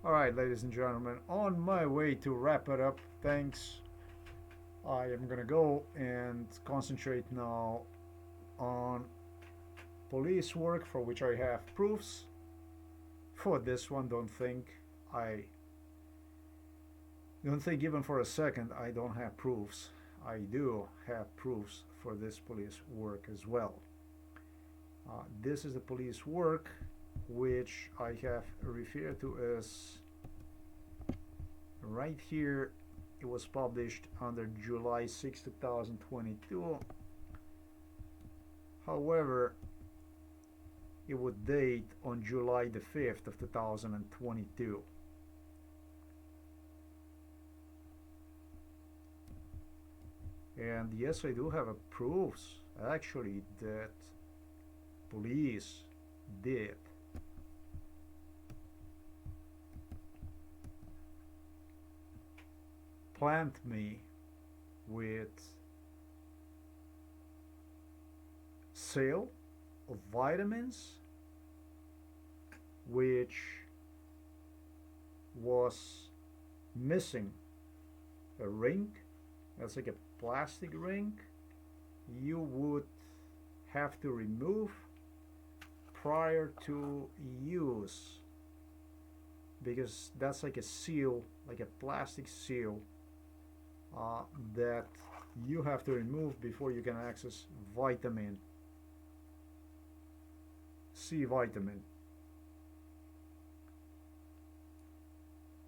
Alright, ladies and gentlemen, on my way to wrap it up, thanks. I am gonna go and concentrate now on police work for which I have proofs. For this one, I don't think even for a second I don't have proofs. I do have proofs for this police work as well. This is the police work which I have referred to as right here. It was published under July 6, 2022. However, it would date on July 5th of 2022. And yes, I do have a proofs actually that police did plant me with sale of vitamins, which was missing a ring. That's like a plastic ring you would have to remove prior to use, because that's like a seal, like a plastic seal that you have to remove before you can access vitamin C vitamin.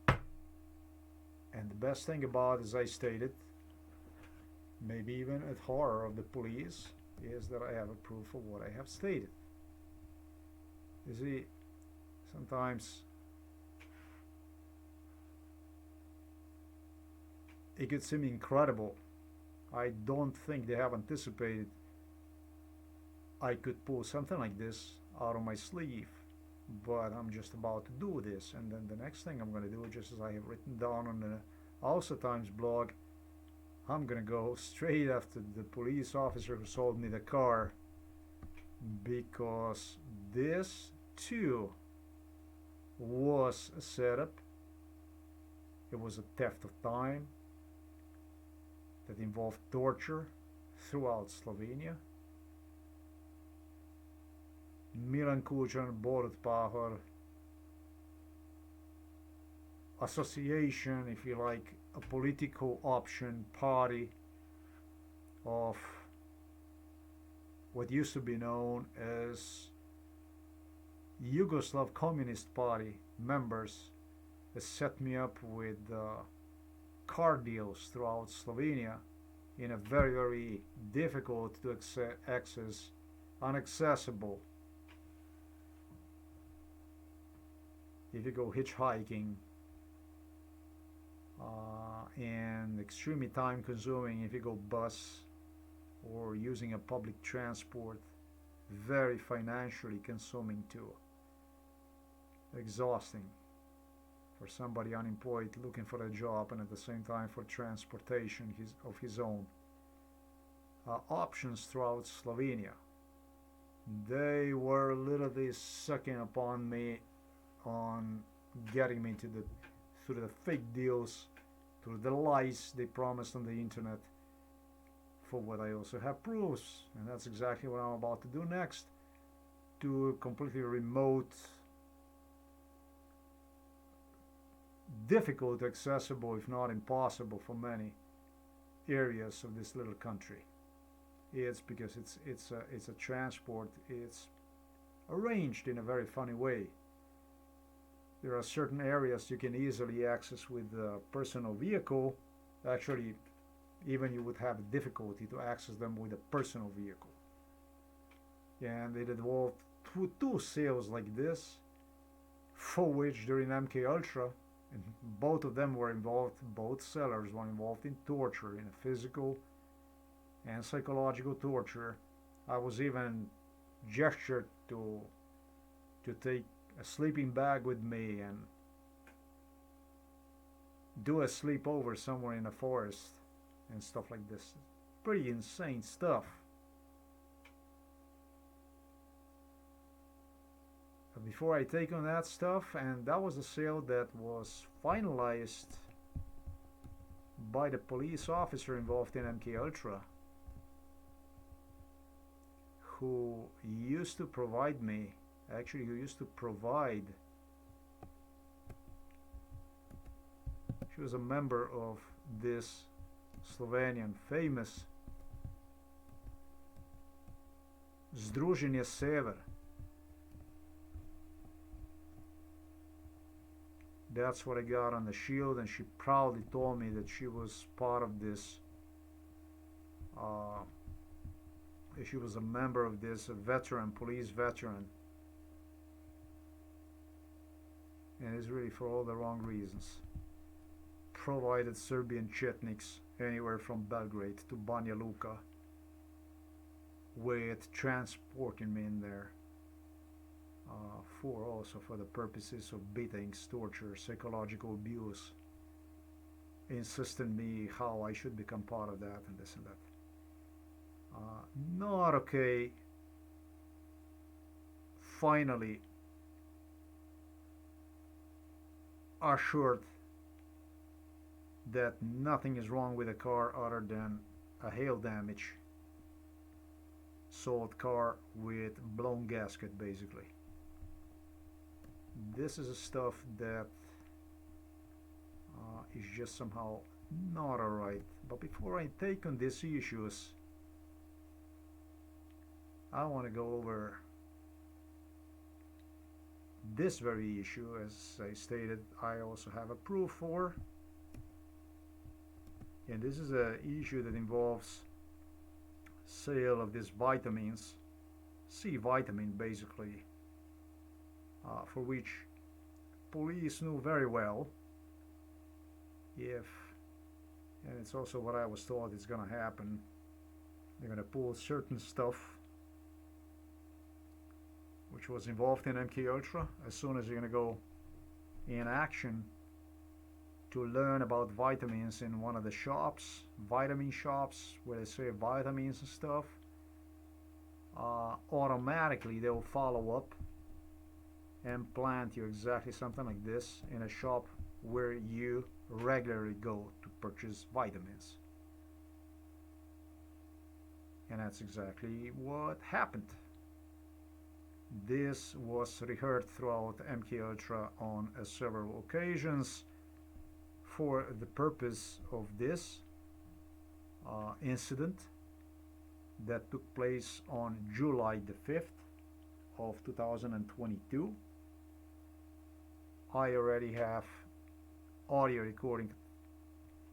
And the best thing about, as I stated, maybe even at horror of the police, is that I have a proof of what I have stated. You see, sometimes it could seem incredible. I don't think they have anticipated I could pull something like this out of my sleeve, but I'm just about to do this. And then the next thing I'm going to do, just as I have written down on the Also Times blog, I'm going to go straight after the police officer who sold me the car, because this too was a setup. It was a theft of time that involved torture throughout Slovenia. Milan Kučan, Borut Pahor, association, if you like, a political option party of what used to be known as Yugoslav Communist Party members, has set me up with car deals throughout Slovenia in a very, very difficult to access, inaccessible. If you go hitchhiking, and extremely time consuming if you go bus or using a public transport, very financially consuming too, exhausting for somebody unemployed looking for a job and at the same time for transportation of his own. Options throughout Slovenia, they were literally sucking upon me on getting me to the through the fake deals, through the lies they promised on the internet, for what I also have proofs. And that's exactly what I'm about to do next, to a completely remote, difficult accessible, if not impossible for many areas of this little country. It's because it's a transport. It's arranged in a very funny way. There are certain areas you can easily access with a personal vehicle. Actually, even you would have difficulty to access them with a personal vehicle. And it involved two sales like this, for which during MK Ultra, and both of them were involved, both sellers were involved in torture, in physical and psychological torture. I was even gestured to take a sleeping bag with me and do a sleepover somewhere in the forest and stuff like this. Pretty insane stuff. A before I take on that stuff, and that was a sale that was finalized by the police officer involved in MK Ultra, who used to provide me, actually who used to provide, she was a member of this Slovenian famous Združenje Sever. That's what I got on the shield, and she proudly told me that she was part of this, she was a member of this, a veteran, police veteran. And it's really for all the wrong reasons. Provided Serbian Chetniks anywhere from Belgrade to Banja Luka with transporting me in there. For the purposes of beatings, torture, psychological abuse, insisting me how I should become part of that and this and that. Not okay. Finally, assured that nothing is wrong with the car other than a hail damage. Sold car with blown gasket, basically. This is a stuff that is just somehow not alright. But before I take on these issues, I want to go over this very issue. As I stated, I also have a proof for, and this is an issue that involves sale of these vitamins, C vitamin basically, for which police knew very well if, and it's also what I was told is going to happen, they're going to pull certain stuff which was involved in MK Ultra as soon as you're going to go in action to learn about vitamins in one of the shops, vitamin shops where they say vitamins and stuff. Automatically they'll follow up and plant you exactly something like this in a shop where you regularly go to purchase vitamins. And that's exactly what happened. This was rehearsed throughout MK Ultra on several occasions for the purpose of this incident that took place on July the 5th of 2022. I already have audio recording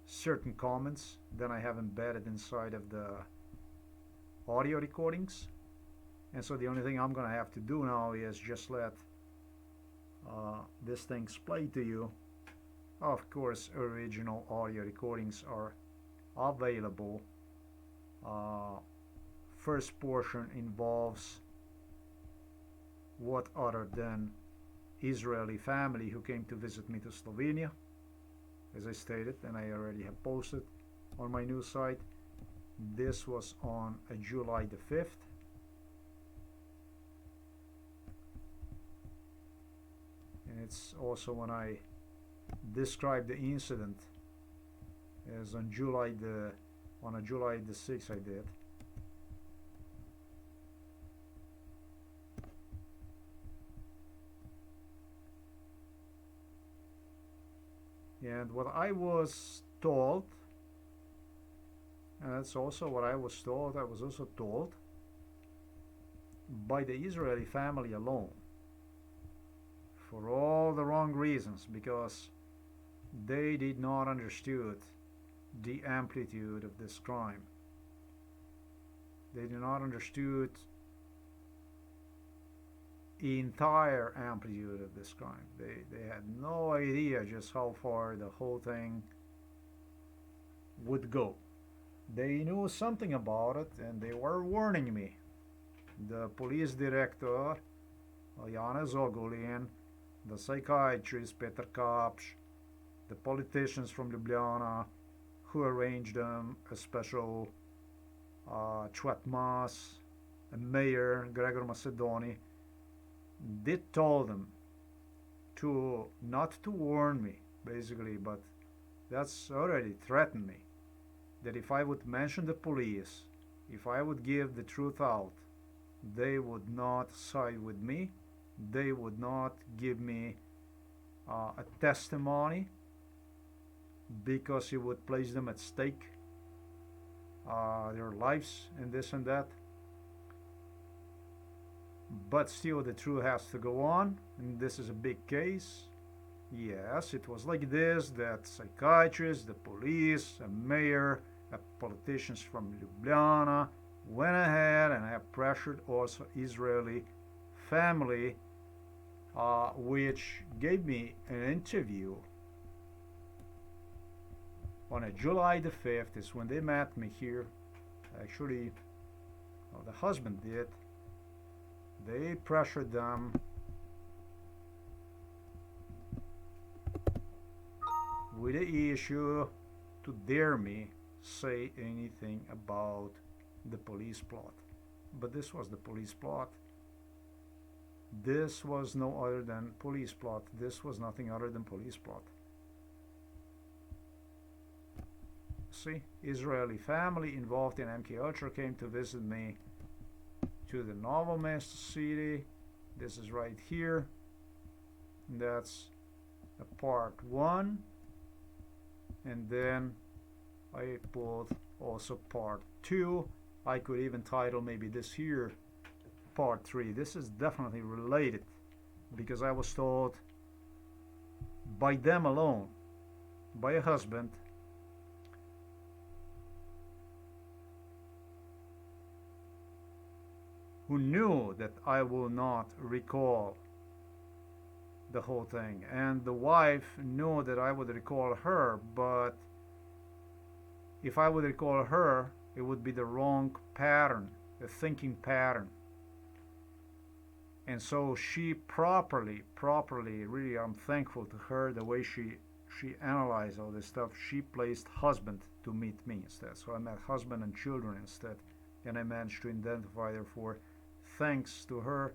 certain comments that I have embedded inside of the audio recordings, and so the only thing I'm gonna have to do now is just let this thing play to you. Of course, original audio recordings are available. First portion involves what other than Israeli family who came to visit me to Slovenia, as I stated, and I already have posted on my news site. This was on July the 5th. And it's also when I described the incident as on July the 6th I did. And what I was told, and that's also what I was told, I was also told by the Israeli family alone, for all the wrong reasons, because they did not understood the amplitude of this crime. They did not understood the entire amplitude of this crime. They had no idea just how far the whole thing would go. They knew something about it and they were warning me. The police director, Jana Zogulin, the psychiatrist Peter Kapsch, the politicians from Ljubljana who arranged them, a special Čuat Mas, a mayor, Gregor Macedoni, did tell them to not to warn me, basically, but that's already threatened me that if I would mention the police, if I would give the truth out, they would not side with me. They would not give me a testimony because it would place them at stake, their lives and this and that. But still, the truth has to go on, and this is a big case. Yes, it was like this, that psychiatrists, the police, a mayor, politicians from Ljubljana went ahead and have pressured also Israeli family, which gave me an interview on a July the 5th is when they met me here. Actually, well, the husband did. They pressured them with the issue to dare me say anything about the police plot. But this was the police plot. This was no other than police plot. This was nothing other than police plot. See, Israeli family involved in MK Ultra came to visit me to the Novomesto city. This is right here. That's a part 1. And then I put also part 2. I could even title maybe this here part 3. This is definitely related because I was told by them alone, by a husband, who knew that I will not recall the whole thing, and the wife knew that I would recall her, but if I would recall her, it would be the wrong pattern, the thinking pattern. And so she properly, really, I'm thankful to her the way she analyzed all this stuff. She placed husband to meet me instead. So I met husband and children instead, and I managed to identify, therefore, thanks to her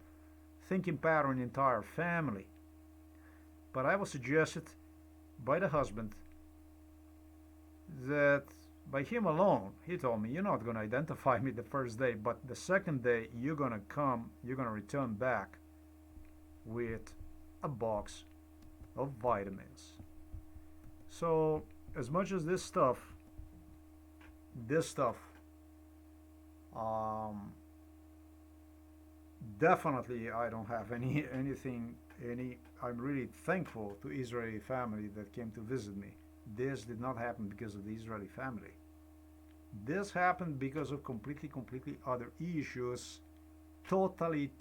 thinking pattern, entire family. But I was suggested by the husband that by him alone, he told me, you're not going to identify me the first day, but the second day you're going to return back with a box of vitamins. So as much as this stuff, definitely I don't have anything. I'm really thankful to Israeli family that came to visit me. This did not happen because of the Israeli family. This happened because of completely other issues. Totally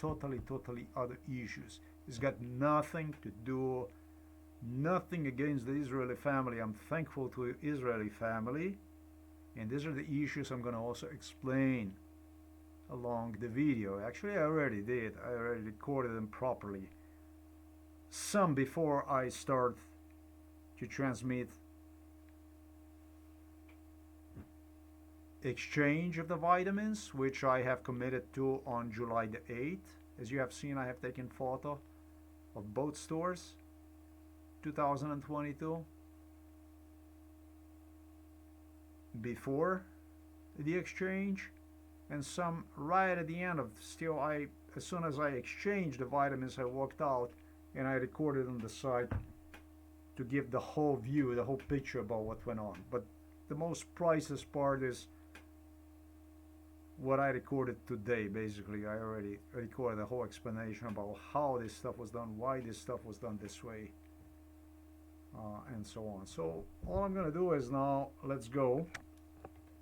other issues. It's got nothing to do, nothing against the Israeli family. I'm thankful to the Israeli family. And these are the issues I'm going to also explain along the video. Actually, I already did. I already recorded them properly. Some before I start to transmit exchange of the vitamins, which I have committed to on July the 8th. As you have seen, I have taken photo of both stores, 2022, before the exchange, and some right at the end of still. As soon as I exchanged the vitamins, I walked out and I recorded on the side to give the whole view, the whole picture about what went on. But the most priceless part is what I recorded today. Basically, I already recorded the whole explanation about how this stuff was done, why this stuff was done this way, and so on. So all I'm going to do is now, let's go,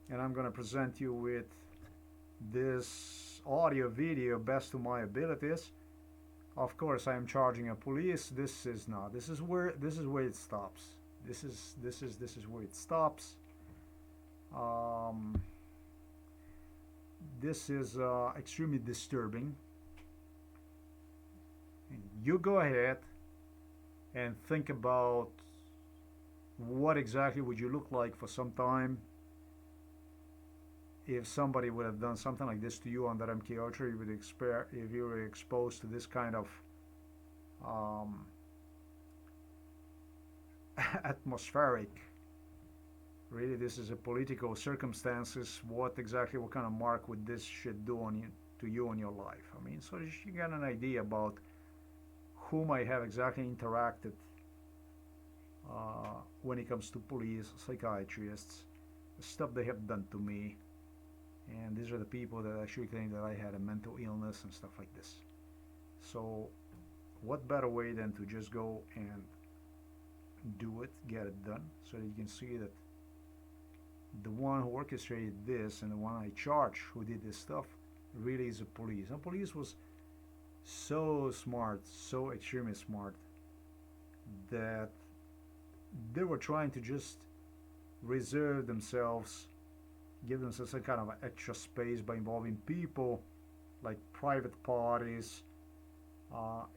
and I'm going to present you with this audio video best to my abilities. Of course, I am charging a police. This is not. This is where it stops. This is where it stops. This is extremely disturbing. And you go ahead and think about what exactly would you look like for some time if somebody would have done something like this to you under MK Ultra. If you were exposed to this kind of um, atmospheric. Really, this is a political circumstances. What kind of mark would this shit do on you, to you in your life? I mean, so you get an idea about whom I have exactly interacted when it comes to police, psychiatrists, the stuff they have done to me, and these are the people that actually claim that I had a mental illness and stuff like this. So, what better way than to just go and do it, get it done, so that you can see that the one who orchestrated this and the one I charge who did this stuff really is the police. And police was so smart, so extremely smart, that they were trying to just reserve themselves, give themselves some kind of extra space by involving people like private parties,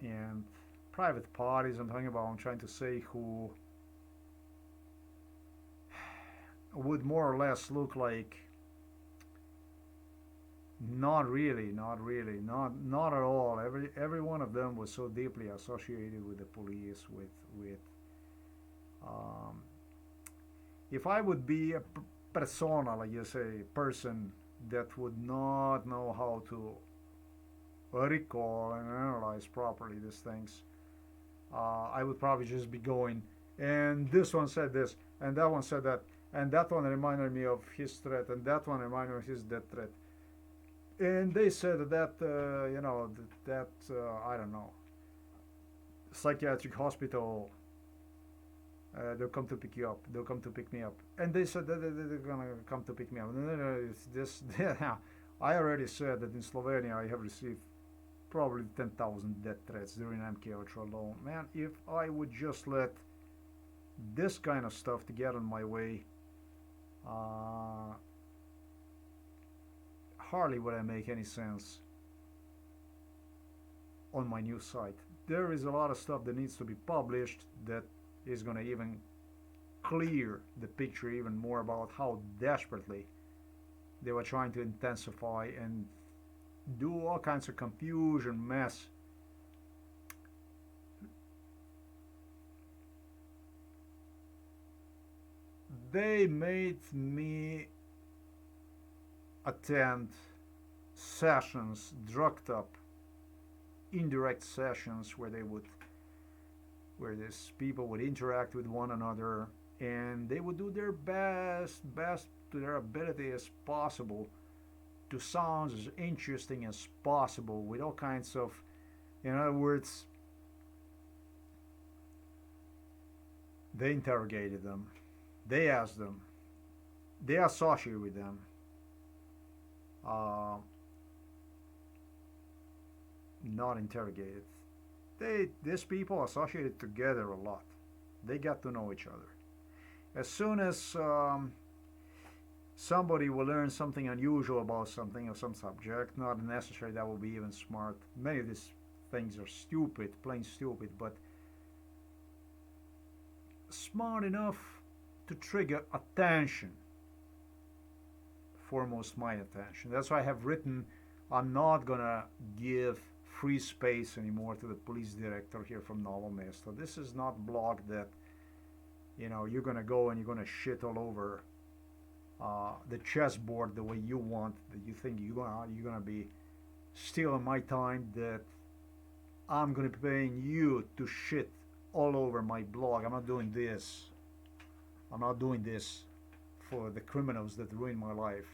and private parties I'm talking about, I'm trying to say, who would more or less look like, not at all. Every one of them was so deeply associated with the police, with um, if I would be a persona, like you say, person that would not know how to recall and analyze properly these things, I would probably just be going, and this one said this, and that one said that, and that one reminded me of his threat, and that one reminded me of his death threat. And they said that, I don't know, psychiatric hospital, they'll come to pick you up. They'll come to pick me up. And they said that they're gonna come to pick me up. No, it's this. I already said that in Slovenia I have received probably 10,000 death threats during MK Ultra alone. Man, if I would just let this kind of stuff to get on my way, hardly would I make any sense on my news site. There is a lot of stuff that needs to be published that is going to even clear the picture even more about how desperately they were trying to intensify and do all kinds of confusion, mess. They made me attend sessions, drugged up, indirect sessions where these people would interact with one another, and they would do their best to their ability as possible to sound as interesting as possible with all kinds of, in other words, they interrogated them, they asked them, they associated with them. Uh, Not interrogated. These people associated together a lot. They got to know each other. As soon as somebody will learn something unusual about something or some subject, not necessarily that will be even smart. Many of these things are stupid, plain stupid, but smart enough to trigger attention. Foremost, my attention. That's why I have written, I'm not gonna give free space anymore to the police director here from Novo Mesto. This is not blog that you're gonna go and you're gonna shit all over the chessboard the way you want. That you think you're gonna be stealing my time. That I'm gonna be paying you to shit all over my blog. I'm not doing this. I'm not doing this for the criminals that ruin my life.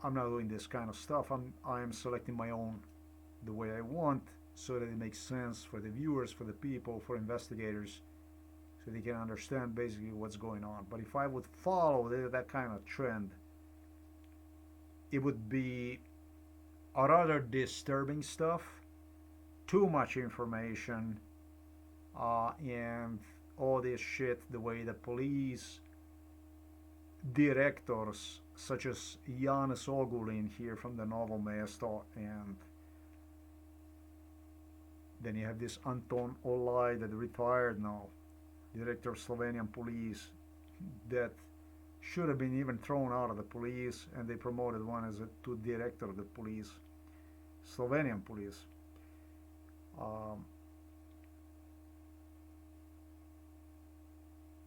I'm not doing this kind of stuff. I'm selecting my own the way I want, so that it makes sense for the viewers, for the people, for investigators, so they can understand basically what's going on. But if I would follow that kind of trend, it would be a rather disturbing stuff, too much information, and all this shit, the way the police directors such as Janis Ogulin here from the Novo Mesto, and then you have this Anton Olaj that retired now, director of Slovenian police, that should have been even thrown out of the police, and they promoted one as to director of the police, Slovenian police. Um,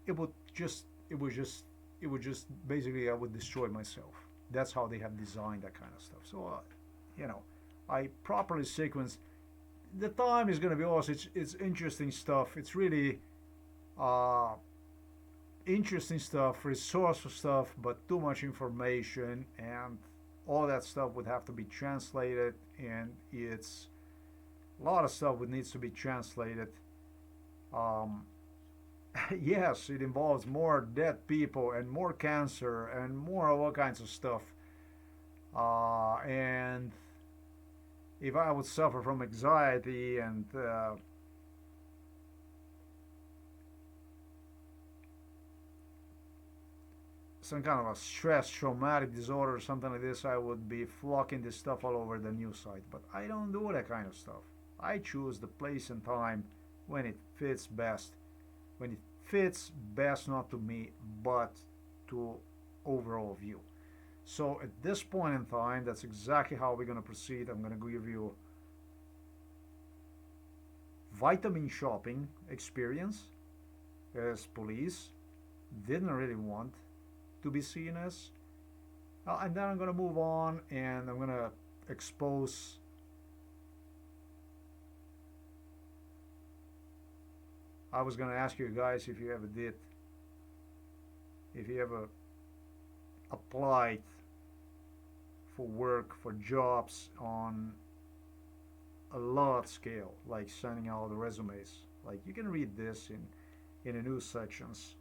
it would just it would just it would just basically I would destroy myself. That's how they have designed that kind of stuff. So you know, I properly sequence. The time is going to be also it's interesting stuff. It's really uh, interesting stuff, resourceful stuff, but too much information and all that stuff would have to be translated, and it's a lot of stuff would needs to be translated. Um, yes, it involves more dead people and more cancer and more of all kinds of stuff. And if I would suffer from anxiety and some kind of a stress traumatic disorder or something like this, I would be flocking this stuff all over the news site. But I don't do that kind of stuff. I choose the place and time when it fits best. When it fits best, not to me, but to overall view. So at this point in time, that's exactly how we're going to proceed. I'm going to give you vitamin shopping experience as police didn't really want to be seen as. And then I'm going to move on and I'm going to expose. I was going to ask you guys if you ever applied for work, for jobs on a large scale, like sending out the resumes. Like you can read this in the news sections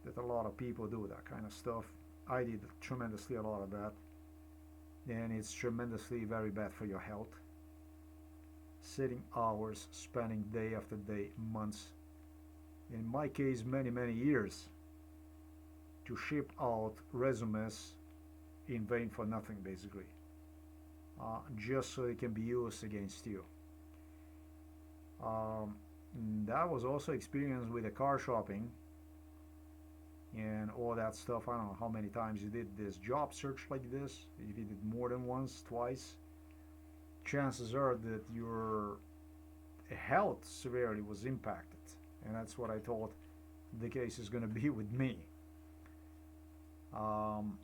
that a lot of people do that kind of stuff. I did tremendously a lot of that, and it's tremendously very bad for your health. Sitting hours, spending day after day, months, in my case, many years, to ship out resumes in vain for nothing, basically, just so it can be used against you. Um, that was also experienced with the car shopping and all that stuff. I don't know how many times you did this job search like this. If you did more than once, twice, chances are that your health severely was impacted. And that's what I thought the case is going to be with me. Um,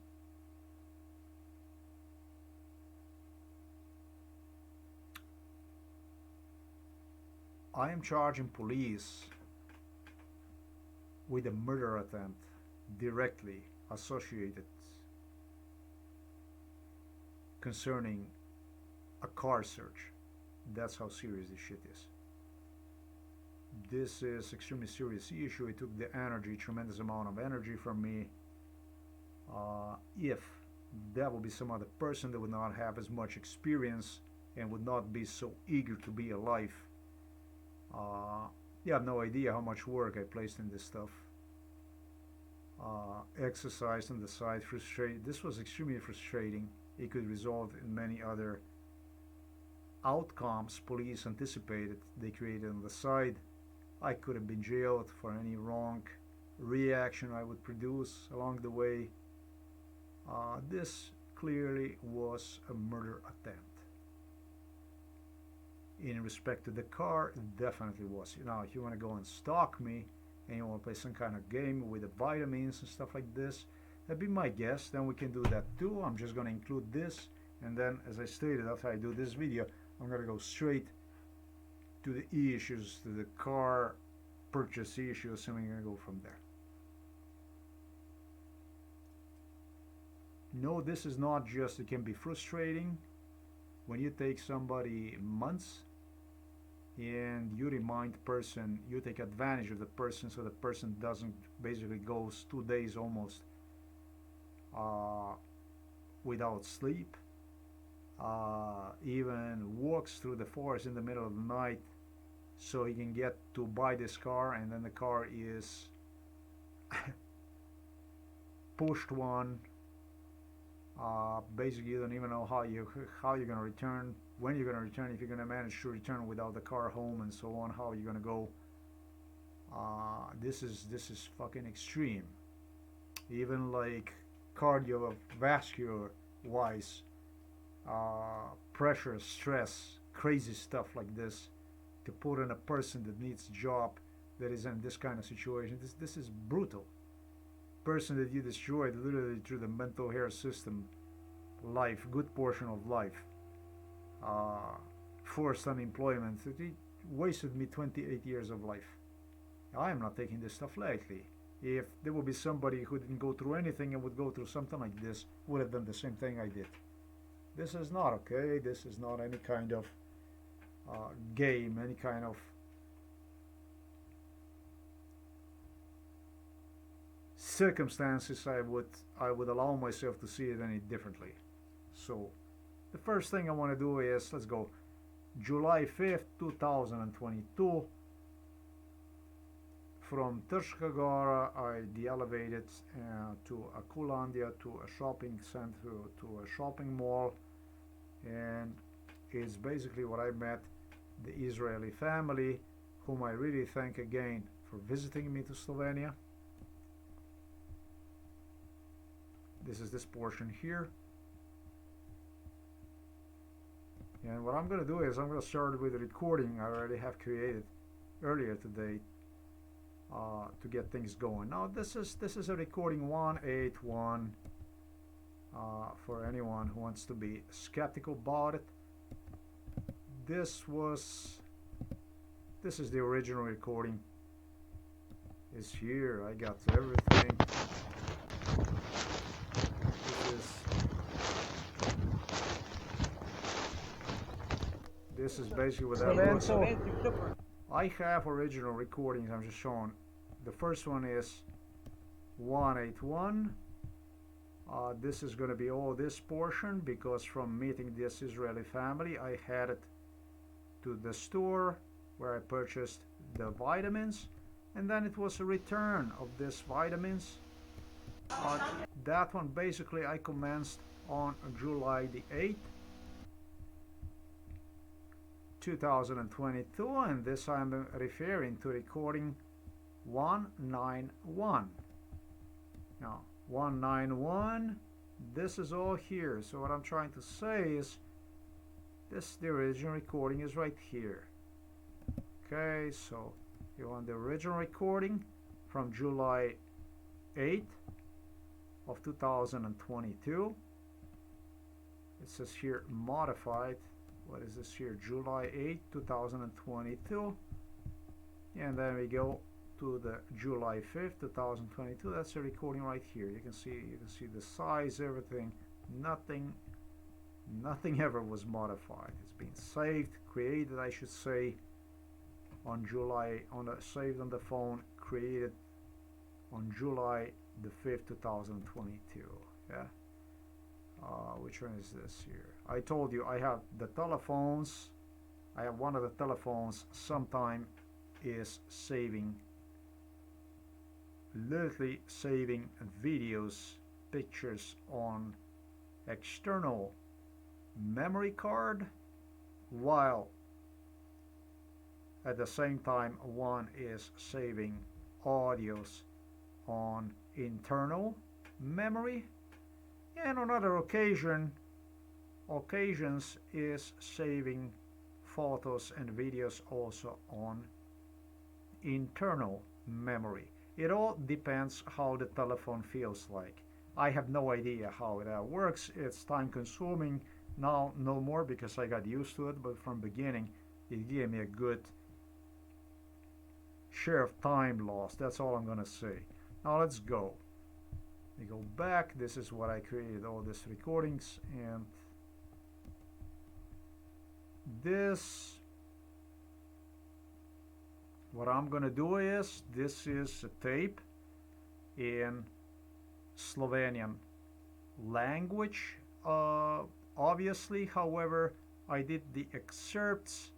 I am charging police with a murder attempt directly associated concerning a car search. That's how serious this shit is. This is extremely serious issue. It took the energy, tremendous amount of energy from me. If that would be some other person that would not have as much experience and would not be so eager to be alive, you have no idea how much work I placed in this stuff. Exercise on the side, frustrated. This was extremely frustrating. It could result in many other outcomes police anticipated. They created on the side. I could have been jailed for any wrong reaction I would produce along the way. This clearly was a murder attempt. In respect to the car, it definitely was. Now, if you want to go and stalk me and you want to play some kind of game with the vitamins and stuff like this, that'd be my guess. Then we can do that too. I'm just going to include this, and then, as I stated, after I do this video, I'm going to go straight to the issues, to the car purchase issues, and we're going to go from there. No, this is not just, it can be frustrating when you take somebody months and you remind the person, you take advantage of the person so the person doesn't basically goes 2 days almost without sleep, even walks through the forest in the middle of the night so he can get to buy this car, and then the car is pushed one. Basically, you don't even know how you're gonna return, when you're gonna return, if you're gonna manage to return without the car home, and so on. How you're gonna go? This is fucking extreme. Even like cardiovascular wise, pressure, stress, crazy stuff like this. to put on a person that needs a job that is in this kind of situation. This is brutal. Person that you destroyed literally through the mental health system, life, good portion of life, forced unemployment. It wasted me 28 years of life. I am not taking this stuff lightly. If there would be somebody who didn't go through anything and would go through something like this, would have done the same thing I did. This is not okay. This is not any kind of game, any kind of circumstances I would allow myself to see it any differently. So the first thing I want to do is, let's go July 5th 2022. From Terskagara I de-elevated to Akulandia, to a shopping center, to a shopping mall, and it's basically where I met the Israeli family, whom I really thank again for visiting me to Slovenia. This is this portion here. And what I'm going to do is I'm going to start with a recording I already have created earlier today to get things going. Now this is a recording 181 for anyone who wants to be skeptical about it. This is the original recording. It's here. I got everything. This is basically what that looks like. I have original recordings I'm just showing. The first one is 181. This is going to be all this portion, because from meeting this Israeli family I had it to the store where I purchased the vitamins, and then it was a return of this vitamins. That one basically I commenced on July the 8th 2022, and this I'm referring to recording 191. Now 191, this is all here. So what I'm trying to say is this, the original recording is right here. Okay, so you want the original recording from July 8th of 2022. It says here modified. What is this here? July 8th 2022. And then we go to the July 5th 2022. That's a recording right here. You can see the size, everything. Nothing ever was modified. It's been saved, created, I should say, on July, saved on the phone, created on July the 5th 2022. Yeah. Which one is this here? I told you I have the telephones. I have one of the telephones sometime is saving, literally saving videos, pictures on external memory card, while at the same time one is saving audios on internal memory, and on other occasions is saving photos and videos also on internal memory. It all depends how the telephone feels like. I have no idea how it works. It's time consuming now, no more, because I got used to it, but from beginning it gave me a good share of time lost. That's all I'm gonna say. Now let's go. We go back. This is what I created, all these recordings, and this, what I'm gonna do is, this is a tape in Slovenian language, obviously. However, I did the excerpts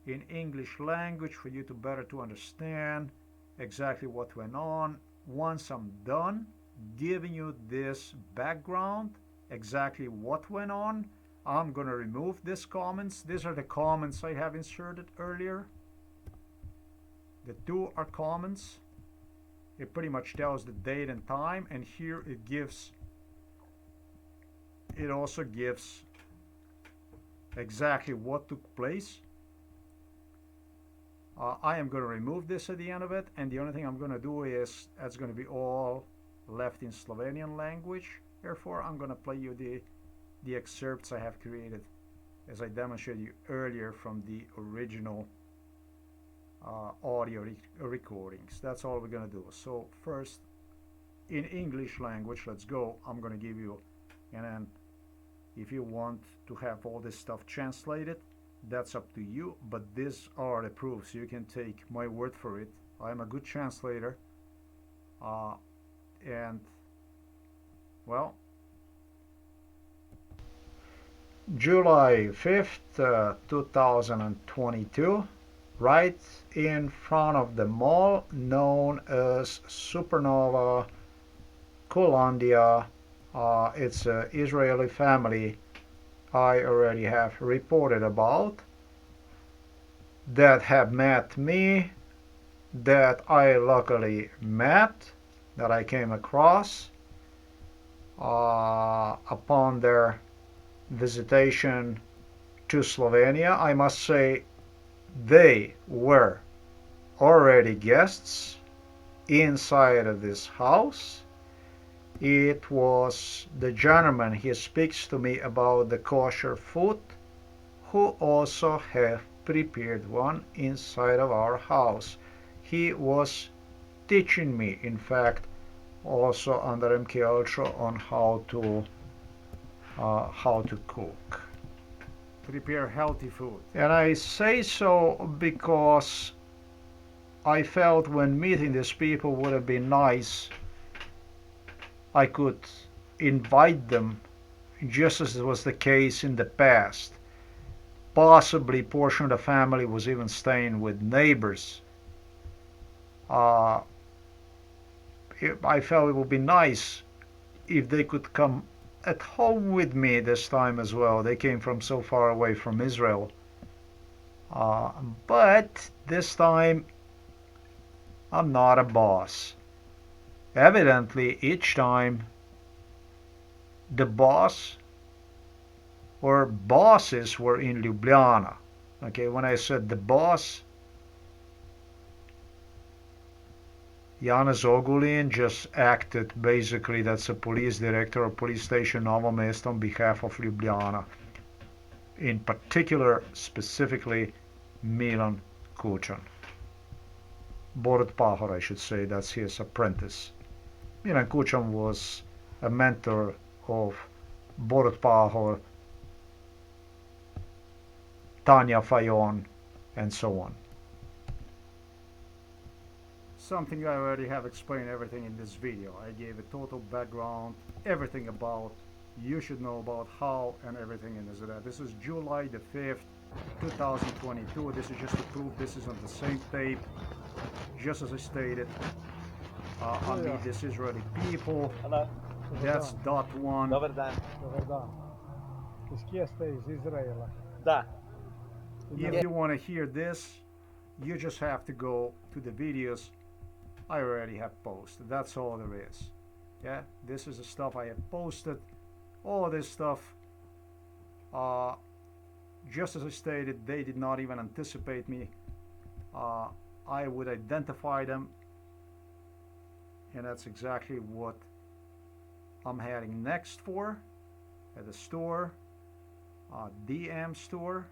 in English language for you to better to understand exactly what went on. Once I'm done giving you this background, exactly what went on, I'm gonna remove these comments. These are the comments I have inserted earlier. The two are comments. It pretty much tells the date and time, and here it also gives exactly what took place. I am going to remove this at the end of it, and the only thing I'm going to do is that's going to be all left in Slovenian language. Therefore, I'm going to play you the excerpts I have created as I demonstrated you earlier from the original audio recordings. That's all we're going to do. So first, in English language, let's go. I'm going to give you, and then if you want to have all this stuff translated, that's up to you, but these are the proofs. You can take my word for it. I'm a good translator, and well, July 5th, 2022, right in front of the mall known as Supernova Kulandia. It's an Israeli family I already have reported about that have met me, that I luckily met, that I came across upon their visitation to Slovenia. I must say they were already guests inside of this house. It was the gentleman, he speaks to me about the kosher food, who also have prepared one inside of our house. He was teaching me, in fact, also under MK Ultra on how to cook, prepare healthy food. And I say so because I felt when meeting these people would have been nice. I could invite them just as it was the case in the past. Possibly a portion of the family was even staying with neighbors. I felt it would be nice if they could come at home with me this time as well. They came from so far away from Israel. But this time I'm not a boss. Evidently, each time the boss or bosses were in Ljubljana. Okay, when I said the boss, Janez Ogulin just acted basically that's a police director of police station Novo Mesto on behalf of Ljubljana. In particular, specifically, Milan Kučan. Borut Pahor, I should say, that's his apprentice. Milan Kučan was a mentor of Borut Pahor, Tanja Fajon, and so on. Something I already have explained everything in this video. I gave a total background, everything about, you should know about how and everything in this. This is July the 5th, 2022. This is just to prove this is on the same tape, just as I stated. I meet this Israeli people. Hello. That's dot one. Dobar dan. Dobar dan. Iz kje ste? Iz Izraela? Da. If you want to hear this, you just have to go to the videos I already have posted. That's all there is. Yeah, this is the stuff I have posted. All this stuff, just as I stated, they did not even anticipate me. I would identify them, and that's exactly what I'm heading next for at the store, DM store.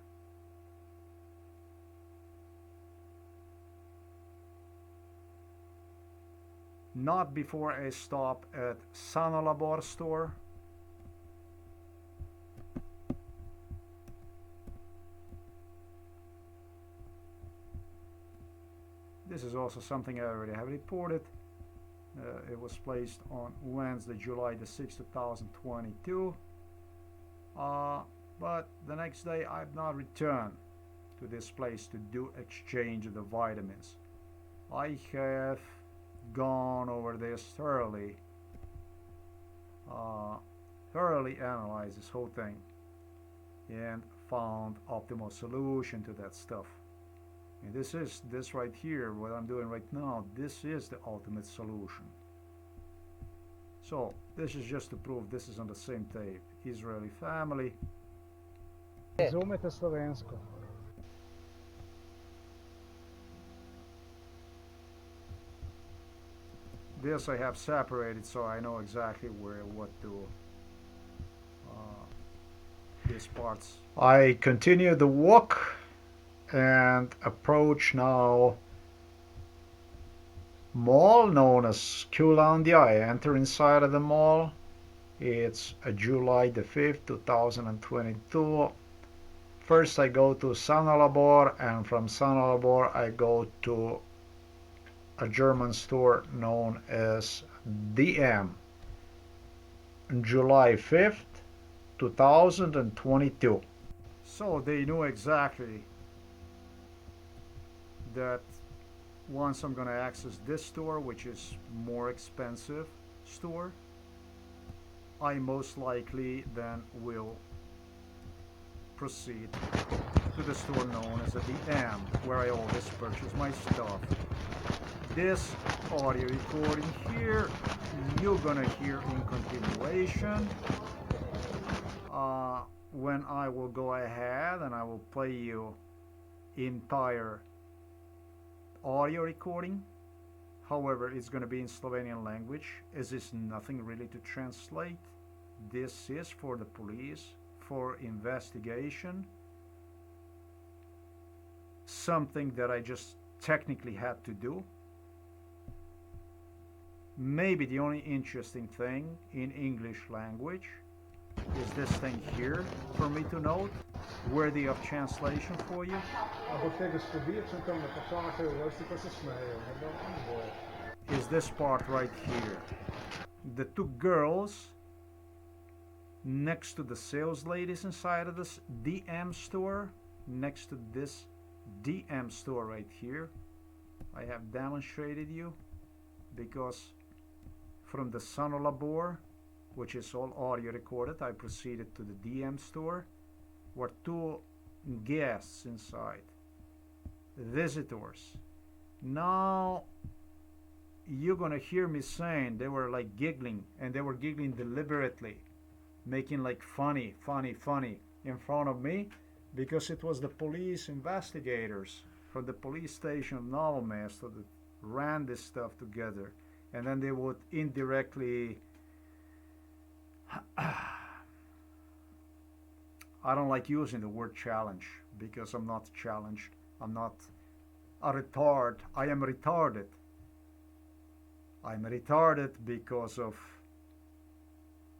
Not before I stop at Sanolabor store. This is also something I already have reported. It was placed on Wednesday, July the 6th, 2022. But the next day I've not returned to this place to do exchange of the vitamins. I have gone over this thoroughly, analyzed this whole thing and found optimal solution to that stuff. And this right here, what I'm doing right now, this is the ultimate solution. So this is just to prove this is on the same tape. Israeli family. Razumete slovensko? This I have separated so I know exactly where what to these parts. I continue the walk and approach now mall known as Kulandia. I enter inside of the mall. It's July the 5th, 2022. First I go to Sanalabor, and from Sanalabor I go to a German store known as DM. July 5th, 2022. So they knew exactly that once I'm gonna access this store, which is more expensive store, I most likely then will proceed to the store known as the DM, where I always purchase my stuff. This audio recording here, you're gonna hear in continuation when I will go ahead and I will play you entire audio recording. However, it's going to be in Slovenian language, as is nothing really to translate. This is for the police, for investigation, something that I just technically had to do. Maybe the only interesting thing in English language is this thing here for me to note, worthy of translation for you. Is this part right here. The two girls next to the sales ladies inside of this DM store, next to this DM store right here, I have demonstrated you because from the Sonolabor, which is all audio recorded, I proceeded to the DM store, were two guests inside, visitors. Now you're gonna hear me saying they were like giggling, and they were giggling deliberately, making like funny in front of me, because it was the police investigators from the police station of Novomesto that ran this stuff together, and then they would indirectly I don't like using the word challenge because I'm not challenged. I'm not a retard. I am retarded. I'm retarded because of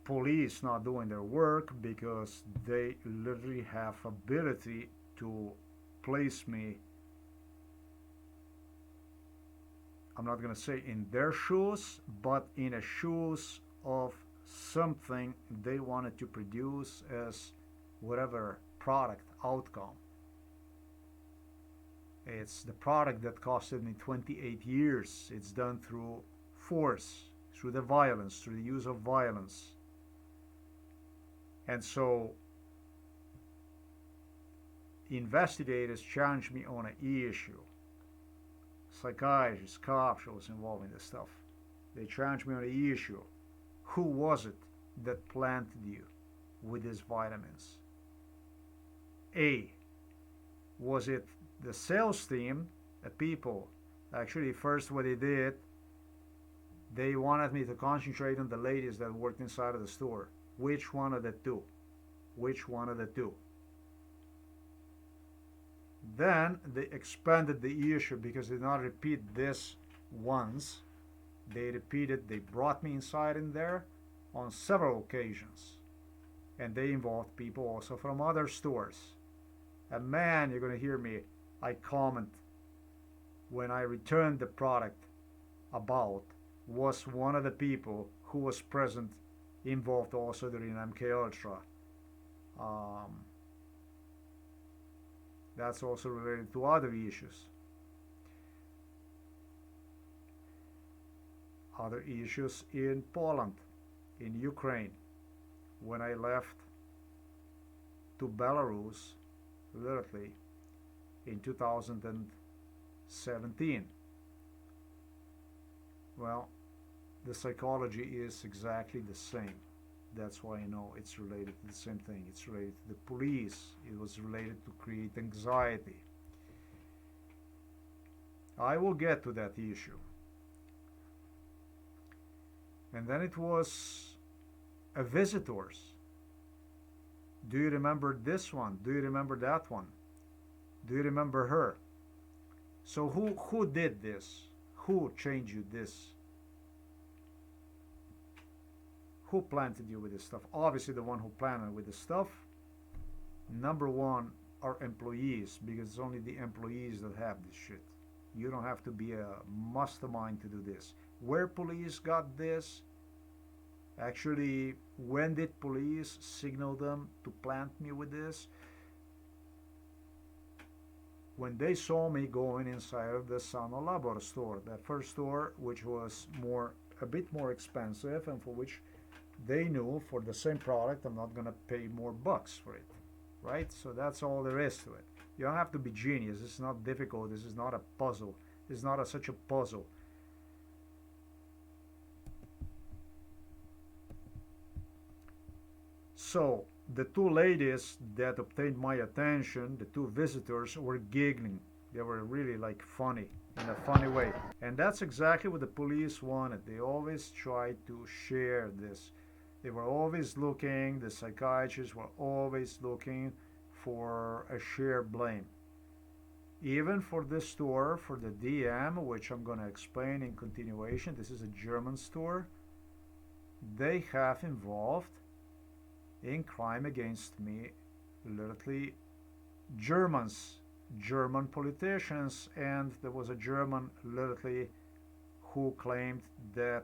police not doing their work, because they literally have ability to place me, I'm not going to say in their shoes, but in a shoes of something they wanted to produce as whatever product outcome. It's the product that costed me 28 years. It's done through force, through the violence, through the use of violence. And so investigators challenged me on an issue. Psychiatrists, cops was involved in this stuff. They challenged me on the issue. Who was it that planted you with these vitamins? A, was it the sales team, the people? Actually, first what they did, they wanted me to concentrate on the ladies that worked inside of the store. Which one of the two? Which one of the two? Then they expanded the issue because they did not repeat this once. They repeated, they brought me inside in there on several occasions. And they involved people also from other stores. And man, you're going to hear me, I comment when I returned the product about was one of the people who was present, involved also during MK Ultra. That's also related to other issues. Other issues in Poland, in Ukraine, when I left to Belarus, literally, in 2017. Well, the psychology is exactly the same. That's why I know it's related to the same thing. It's related to the police. It was related to create anxiety. I will get to that issue. And then it was a visitors. Do you remember this one? Do you remember that one? Do you remember her? So who did this? Who changed you this? Who planted you with this stuff? Obviously, the one who planted with the stuff. Number one are employees, because it's only the employees that have this shit. You don't have to be a mastermind to do this. Where police got this? Actually, when did police signal them to plant me with this? When they saw me going inside of the Sano Labor store, that first store, which was a bit more expensive, and for which they knew for the same product I'm not gonna pay more bucks for it, right? So that's all there is to it. You don't have to be genius. This is not difficult. This is not a puzzle. This is not such a puzzle. So the two ladies that obtained my attention, the two visitors, were giggling. They were really like funny, in a funny way. And that's exactly what the police wanted. They always tried to share this. They were always looking, the psychiatrists were always looking for a shared blame. Even for this store, for the DM, which I'm going to explain in continuation, this is a German store, they have involved in crime against me literally Germans, German politicians, and there was a German literally who claimed that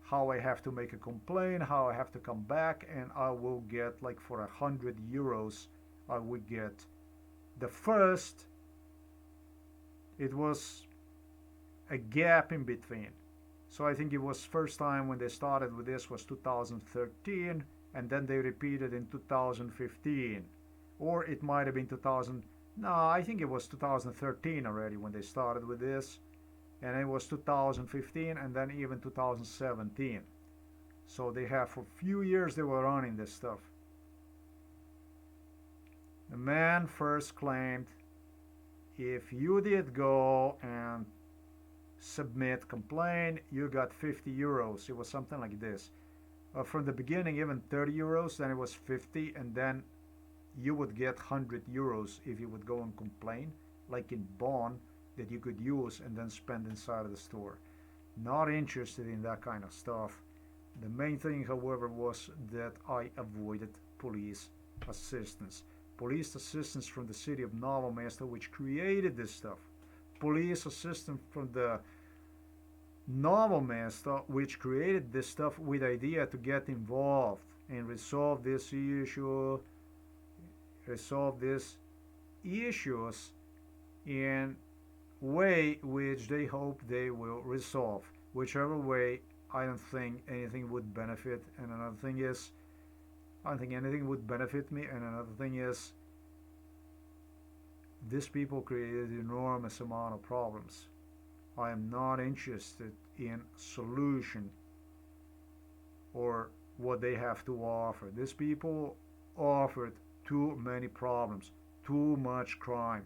how I have to make a complaint, how I have to come back, and I will get like for €100, I would get the first. It was a gap in between. So I think it was first time when they started with this was 2013, and then they repeated in 2015, or it might have been 2000. No, I think it was 2013 already when they started with this, and it was 2015, and then even 2017. So they have for a few years they were running this stuff. The man first claimed if you did go and submit complaint, you got €50. It was something like this. From the beginning, even €30, then it was 50, and then you would get €100 if you would go and complain, like in bond that you could use and then spend inside of the store. Not interested in that kind of stuff. The main thing, however, was that I avoided police assistance. Police assistance from the city of Novo Mesto, which created this stuff. Police assistance from the Novo Mesto, which created this stuff with idea to get involved and resolve this issue, resolve these issues in way which they hope they will resolve. Whichever way, I don't think anything would benefit. And another thing is, I don't think anything would benefit me. And another thing is, these people created an enormous amount of problems. I am not interested in solution or what they have to offer. These people offered too many problems, too much crime.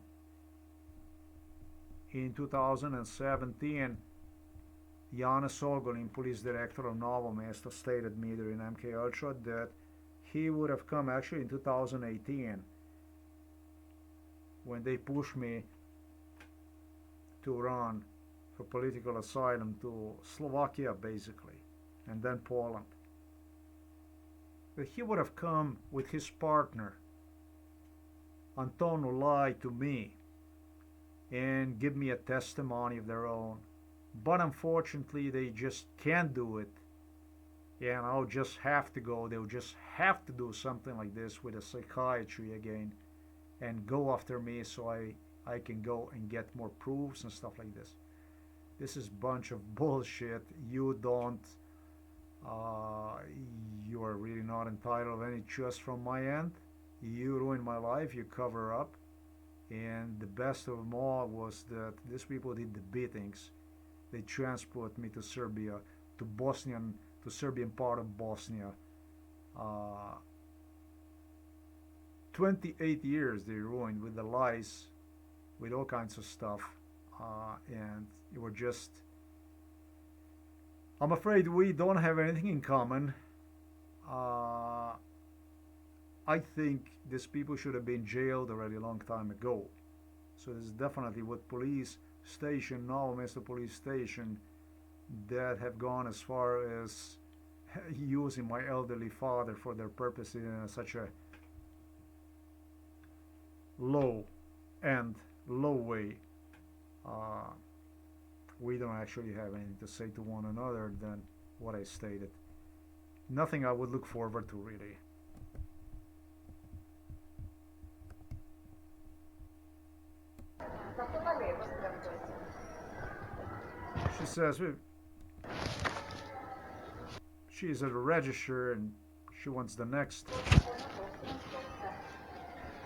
In 2017, Janez Ogolin, police director of Novo Mesto, stated me during MK Ultra that he would have come actually in 2018 when they pushed me to run for political asylum to Slovakia basically, and then Poland. But he would have come with his partner Anton Ulai to me and give me a testimony of their own. But unfortunately they just can't do it, and I'll just have to go. They'll just have to do something like this with a psychiatry again and go after me so I can go and get more proofs and stuff like this. This is bunch of bullshit. You don't you are really not entitled to any trust from my end. You ruined my life, you cover up, and the best of them all was that these people did the beatings. They transport me to Serbia, to Bosnian, to Serbian part of Bosnia. 28 years they ruined with the lies, with all kinds of stuff, and it were just I'm afraid we don't have anything in common. Uh, I think these people should have been jailed already a long time ago. So this is definitely what police station, Novo Mesto police station, that have gone as far as using my elderly father for their purposes in such a low and low way. Uh, we don't actually have anything to say to one another than what I stated. Nothing I would look forward to really. She says she is at a register and she wants the next.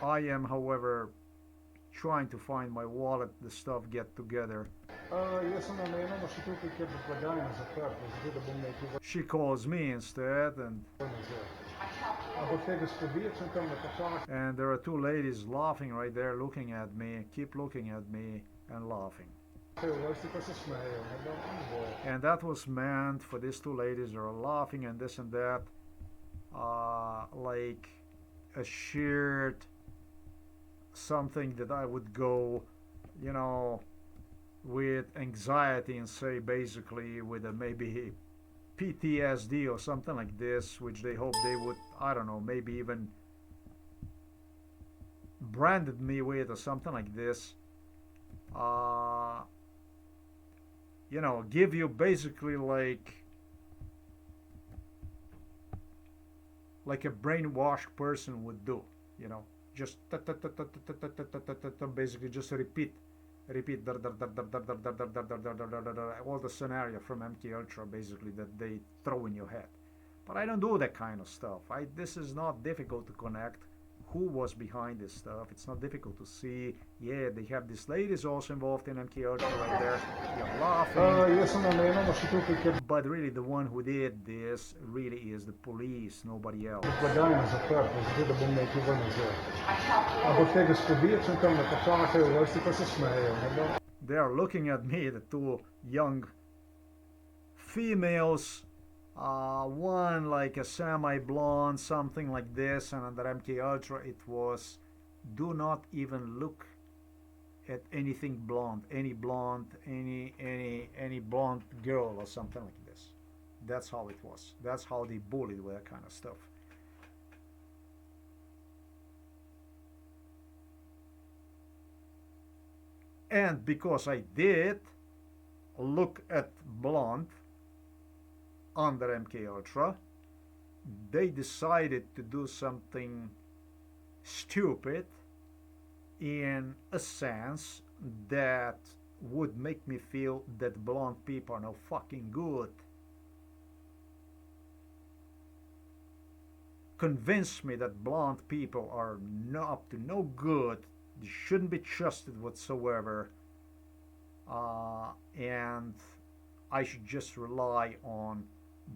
I am, however, trying to find my wallet, the stuff get together. She calls me instead, and there are two ladies laughing right there, looking at me, keep looking at me and laughing. And that was meant for these two ladies that are laughing and this and that, like a shared something that I would go, you know, with anxiety and say basically with a maybe PTSD or something like this, which they hope they would, I don't know, maybe even branded me with or something like this. You know, give you basically like a brainwashed person would do, you know, just basically just repeat all the scenario from MK Ultra basically that they throw in your head. But I don't do that kind of stuff. This is not difficult to connect who was behind this stuff. It's not difficult to see. Yeah, they have these ladies also involved in MK Ultra right there. You're laughing. But really the one who did this really is the police, nobody else. They are looking at me, the two young females, one like a semi-blonde, something like this, and under MK Ultra it was, do not even look at anything blonde, any blonde girl or something like this. That's how it was. That's how they bullied with that kind of stuff. And because I did look at blonde under MK Ultra, they decided to do something stupid in a sense that would make me feel that blonde people are no fucking good. Convince me that blonde people are up to no good, they shouldn't be trusted whatsoever, and I should just rely on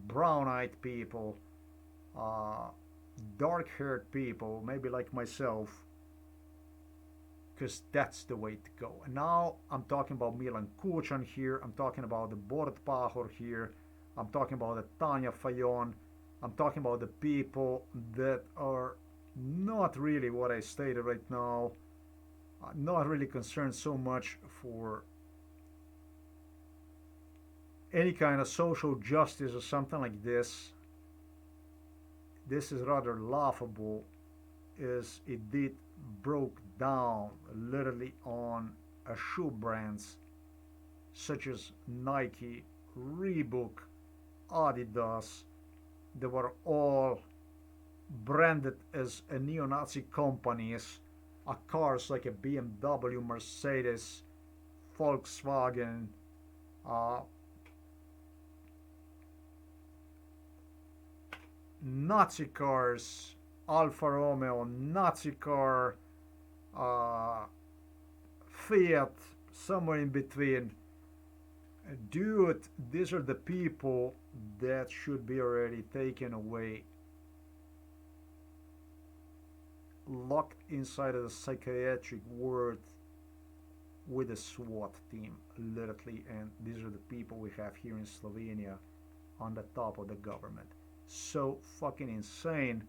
brown-eyed people, dark-haired people, maybe like myself, because that's the way to go. And now I'm talking about Milan Kuchan here, I'm talking about the Borut Pahor here, I'm talking about the Tanya Fayon, I'm talking about the people that are not really what I stated right now, not really concerned so much for any kind of social justice or something like this. This is rather laughable, as it did broke down literally on a shoe brands such as Nike, Reebok, Adidas. They were all branded as a neo-Nazi companies, cars like a BMW, Mercedes, Volkswagen, Nazi cars, Alfa Romeo, Nazi car, Fiat, somewhere in between. Dude, these are the people that should be already taken away, locked inside of the psychiatric ward with a SWAT team, literally. And these are the people we have here in Slovenia on the top of the government. So fucking insane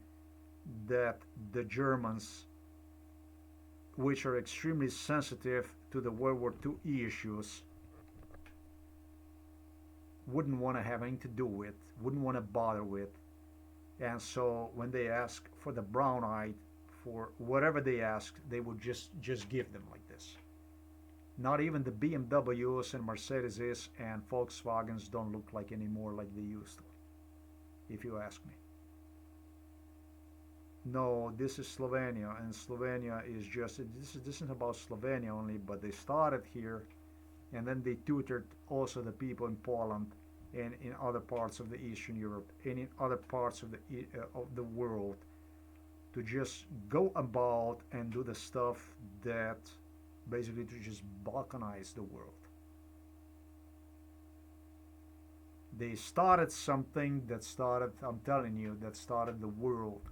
that the Germans, which are extremely sensitive to the World War II issues, wouldn't want to have anything to do with, wouldn't want to bother with. And so when they ask for the brown-eyed, for whatever they asked, they would just give them like this. Not even the BMWs and Mercedeses and Volkswagens don't look like anymore like they used to, if you ask me. No, this is Slovenia, and Slovenia is just, this isn't about Slovenia only, but they started here, and then they tutored also the people in Poland and in other parts of the Eastern Europe and in other parts of the world to just go about and do the stuff that basically to just balkanize the world. They started something that started, I'm telling you, that started the world,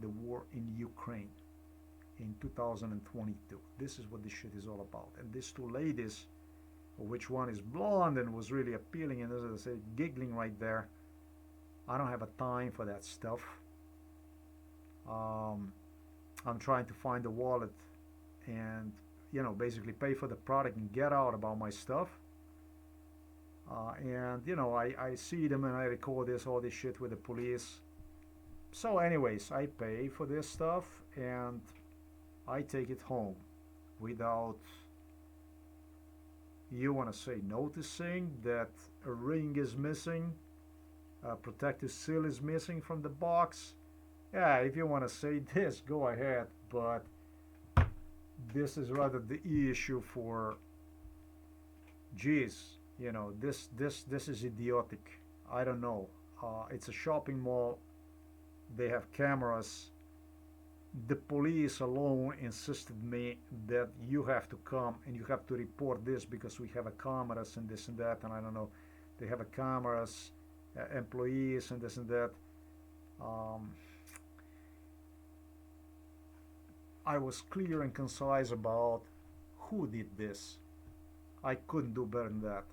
the war in Ukraine in 2022. This is what this shit is all about. And these two ladies, which one is blonde and was really appealing, and as I say, giggling right there. I don't have a time for that stuff. I'm trying to find a wallet and, you know, basically pay for the product and get out about my stuff. And, you know, I see them and I record all this shit with the police. So anyways, I pay for this stuff and I take it home without, you want to say, noticing that a ring is missing, a protective seal is missing from the box. Yeah, if you want to say this, go ahead, but this is rather the issue for, geez, you know, this is idiotic. I don't know. It's a shopping mall. They have cameras. The police alone insisted me that you have to come and you have to report this because we have a cameras and this and that, and I don't know. They have a cameras, employees and this and that. I was clear and concise about who did this. I couldn't do better than that.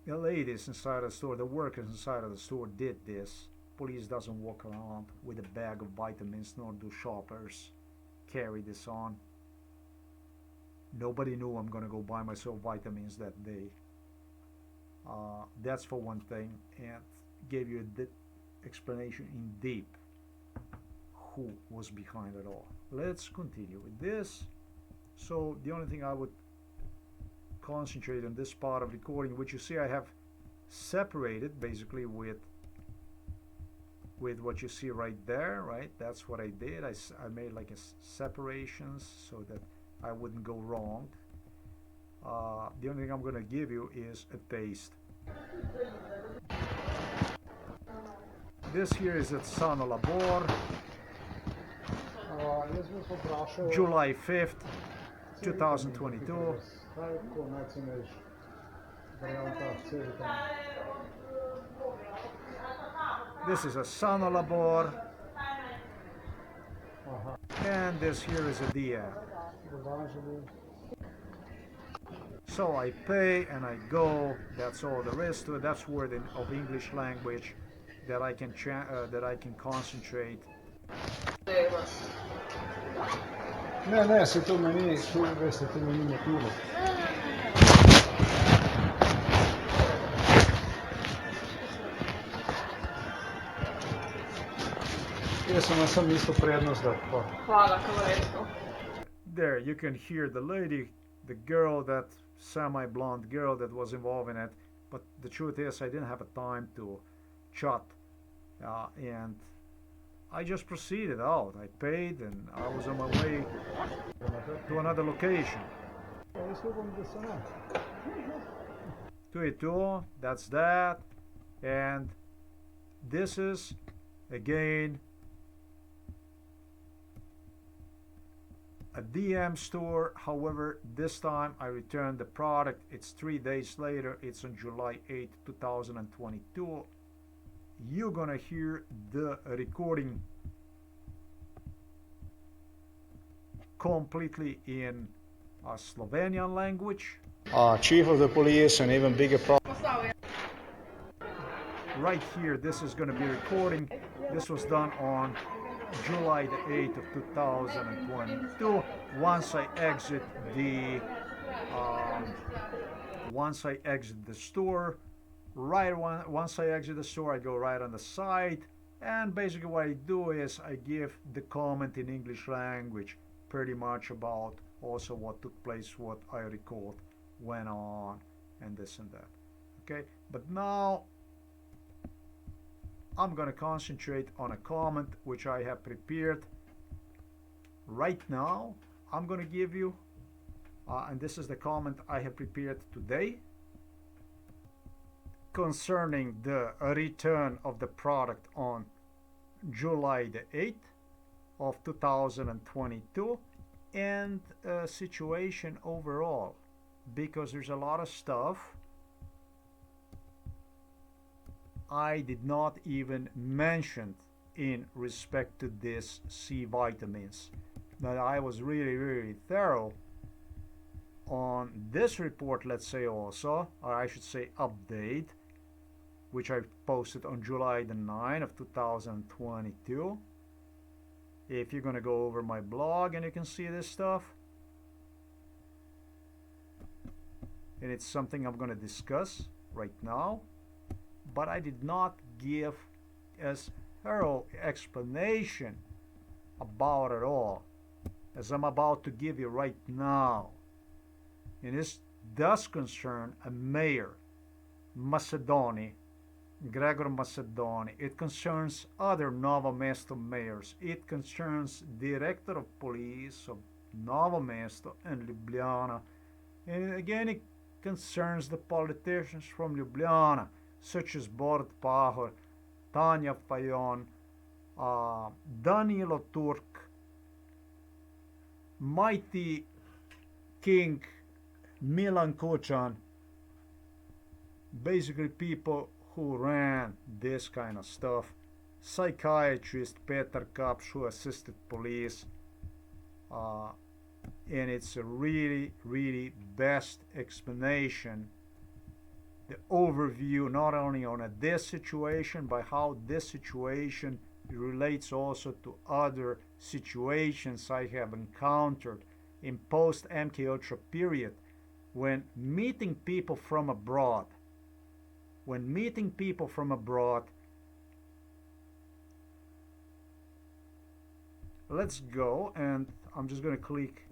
The ladies inside the store, the workers inside of the store did this. Police doesn't walk around with a bag of vitamins, nor do shoppers carry this on. Nobody knew I'm gonna go buy myself vitamins that day. That's for one thing, and gave you a explanation in deep who was behind it all. Let's continue with this. So the only thing I would concentrate on this part of recording, which you see I have separated basically with what you see right there, right? That's what I did. I made like a separations so that I wouldn't go wrong. The only thing I'm going to give you is a taste. This here is at Sano Labor, July 5th, 2022. This is a Sano Labor, and this here is a DM. So I pay and I go. That's all there is to it. That's word of English language that I can concentrate. Ne, se to meni, veste, to meni motivo. Jaz sem isto prednost dati pa. Hvala, kavaletko. There, you can hear the lady, the girl, that semi-blonde girl that was involved in it. But the truth is, I didn't have a time to chat, and I just proceeded out. I paid and I was on my way to another location. To it too, that's that. And this is, again, a DM store. However, this time I returned the product. It's 3 days later. It's on July 8, 2022. You're gonna hear the recording completely in Slovenian language. Chief of the police, an even bigger problem. right here, this is going to be recording. This was done on July the 8th of 2022. Once I exit the um, once I exit the store, once I exit the store, I go right on the site, and basically what I do is I give the comment in English language, pretty much about also what took place, what I recalled went on, and this and that. Okay, but now I'm gonna concentrate on a comment which I have prepared right now. I'm gonna give you, and this is the comment I have prepared today concerning the return of the product on July the 8th of 2022 and situation overall, because there's a lot of stuff I did not even mention in respect to this C vitamins. Now I was really thorough on this report, let's say also, or I should say update, which I posted on July the 9th of 2022. If you're gonna go over my blog and you can see this stuff, and it's something I'm gonna discuss right now, but I did not give as thorough explanation about it all as I'm about to give you right now. And this does concern a mayor, Macedoni, Gregor Macedoni. It concerns other Novo Mesto mayors. It concerns Director of Police of Novo Mesto and Ljubljana. And again, it concerns the politicians from Ljubljana, such as Borut Pahor, Tanja Fajon, Danilo Turk, mighty King Milan Kucan, basically people who ran this kind of stuff, psychiatrist Petar Kapš, who assisted police, and it's a really best explanation, the overview not only on this situation, but how this situation relates also to other situations I have encountered in post MK Ultra period, when meeting people from abroad. Let's go, and I'm just going to click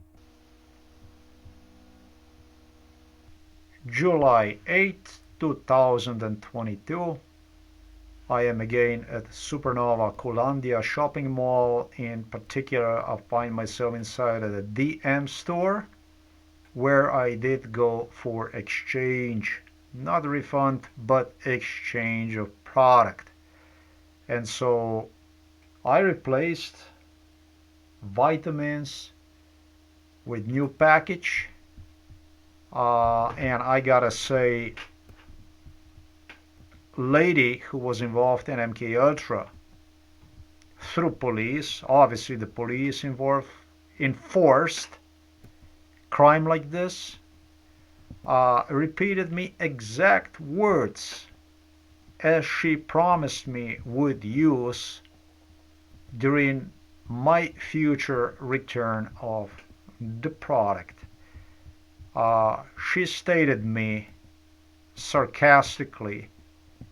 July 8th, 2022. I am again at Supernova Colandia shopping mall. In particular, I find myself inside of the DM store, where I did go for exchange, not refund, but exchange of product. And so I replaced vitamins with new package, and I gotta say, lady who was involved in MK Ultra through police, obviously the police involved, enforced crime like this, repeated me exact words as she promised me would use during my future return of the product. She stated me sarcastically,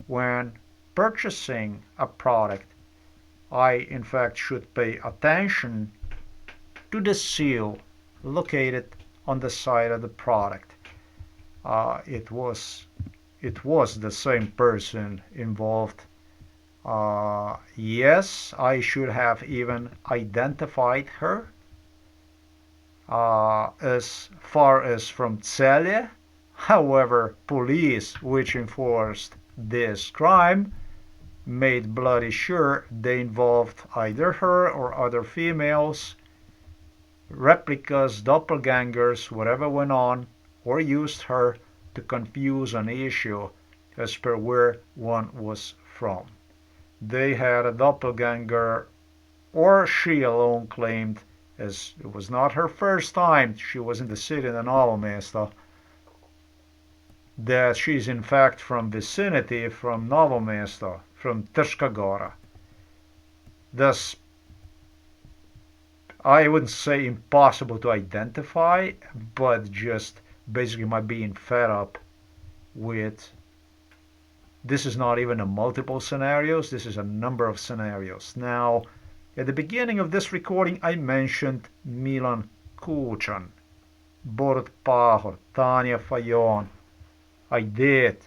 when purchasing a product, I in fact should pay attention to the seal located on the side of the product. It was the same person involved. Yes, I should have even identified her as far as from Celje. However, police which enforced this crime made bloody sure they involved either her or other females, replicas, doppelgangers, whatever went on, or used her to confuse an issue as per where one was from. They had a doppelganger, or she alone claimed, as it was not her first time she was in the city in Novo Mesto, that she's in fact from vicinity, from Novo Mesto, from Trška Gora. Thus, I wouldn't say impossible to identify, but just basically my being fed up with this is not even a multiple scenarios, this is a number of scenarios. Now, at the beginning of this recording, I mentioned Milan Kuchan, Borut Pahor, Tanya Fajon. I did.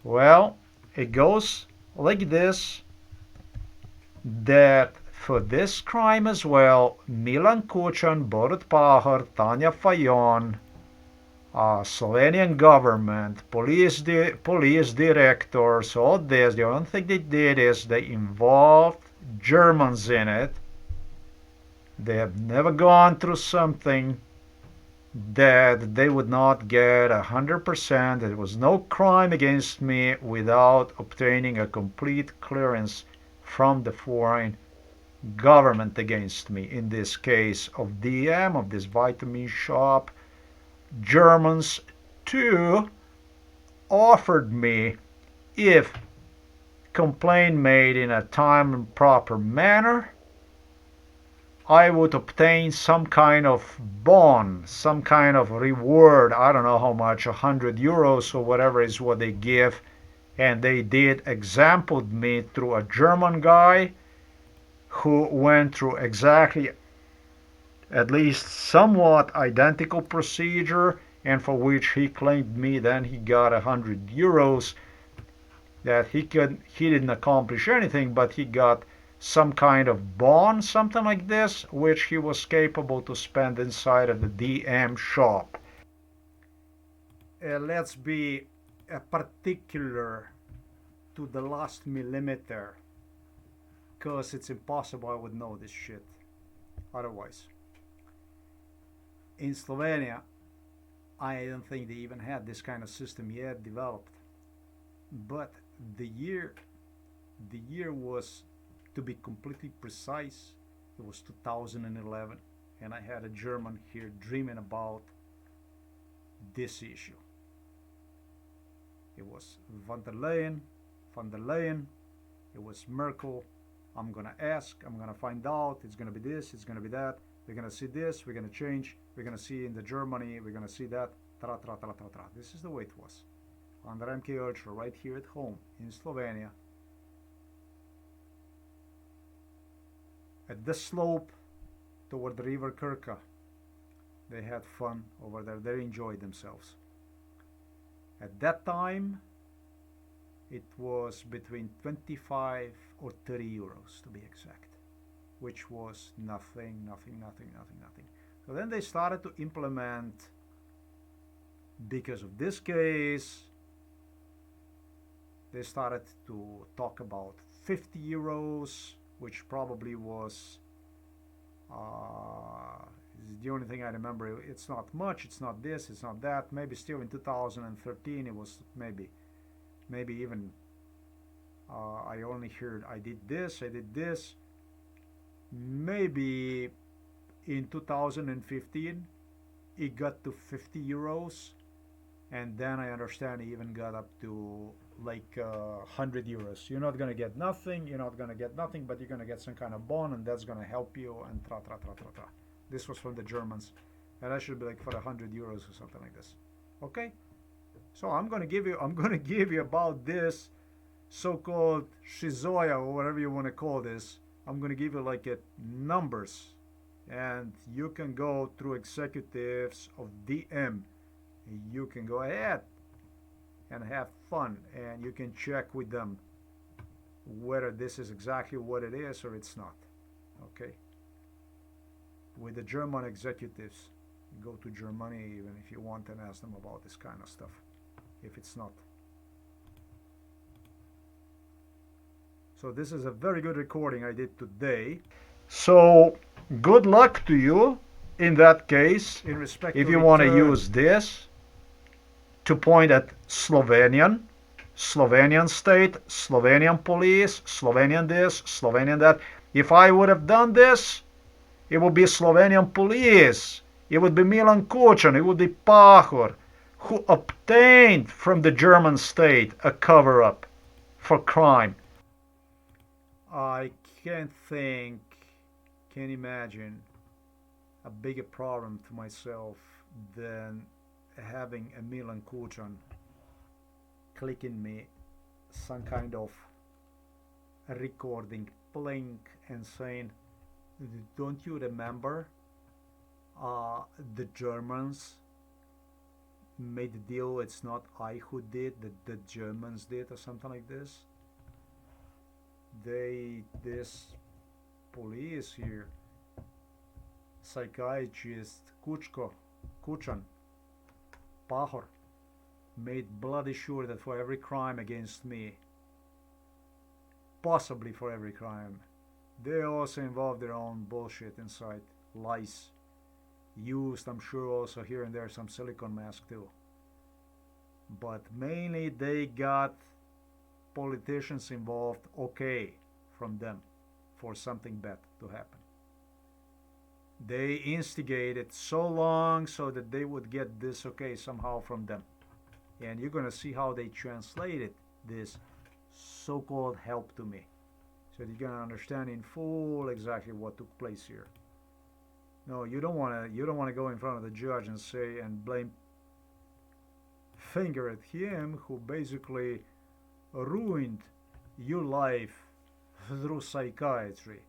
Well, it goes like this, that for this crime as well, Milan Kuchan, Borut Pahor, Tanya Fajon, Slovenian government, police directors, all this, the only thing they did is they involved Germans in it. They have never gone through something that they would not get 100%. There was no crime against me without obtaining a complete clearance from the foreign government against me. In this case of DM, of this vitamin shop, Germans too offered me, if complaint made in a time and proper manner, I would obtain some kind of bond, some kind of reward. I don't know how much, 100 euros or whatever is what they give. And they did exampled me through a German guy who went through exactly at least somewhat identical procedure, and for which he claimed me then he got 100 euros, that he didn't accomplish anything, but he got some kind of bond, something like this, which he was capable to spend inside of the DM shop. Let's be particular to the last millimeter, because it's impossible I would know this shit otherwise. In Slovenia, I don't think they even had this kind of system yet developed. But the year was, to be completely precise, it was 2011, and I had a German here dreaming about this issue. It was von der Leyen, it was Merkel. I'm gonna ask, I'm gonna find out, it's gonna be this, it's gonna be that, we're gonna see this, we're gonna change, we're gonna see in the Germany, we're gonna see that, tra tra tra tra tra. This is the way it was. Under MK Ultra, right here at home in Slovenia. At the slope toward the river Krka. They had fun over there, they enjoyed themselves. At that time, it was between 25 or 30 euros to be exact, which was nothing. So then they started to implement, because of this case, they started to talk about 50 euros, which probably was the only thing I remember. It's not much, it's not this, it's not that. Maybe still in 2013 it was maybe even I only heard I did this. Maybe in 2015 it got to 50 euros, and then I understand it even got up to like 100 euros. You're not gonna get nothing, but you're gonna get some kind of bond, and that's gonna help you, and tra tra tra tra tra. This was from the Germans, and that should be like for 100 euros or something like this. Okay, so I'm gonna give you about this so-called shizoya, or whatever you want to call this. I'm gonna give you like numbers, and you can go through executives of DM. You can go ahead and have fun, and you can check with them whether this is exactly what it is or it's not. Okay, with the German executives, go to Germany even if you want and ask them about this kind of stuff, if it's not. So this is a very good recording I did today. So good luck to you in that case, in respect if you want to use this to point at Slovenian state, Slovenian police, Slovenian this, Slovenian that. If I would have done this, it would be Slovenian police, it would be Milan Kuchan, it would be Pahor, who obtained from the German state a cover-up for crime. I can't think, can't imagine a bigger problem to myself than having a Milan Kucan clicking me some kind of recording, playing and saying, don't you remember the Germans made the deal, it's not I who did, that the Germans did, or something like this. This police here, psychiatrist Kuchan, Pahor, made bloody sure that for every crime against me, possibly for every crime, they also involved their own bullshit inside, lies. Used, I'm sure, also here and there some silicone mask too. But mainly they got politicians involved, okay, from them for something bad to happen. They instigated so long so that they would get this okay somehow from them. And you're gonna see how they translated this so-called help to me. So you're gonna understand in full exactly what took place here. No, you don't wanna go in front of the judge and say and blame finger at him who basically ruined your life through psychiatry,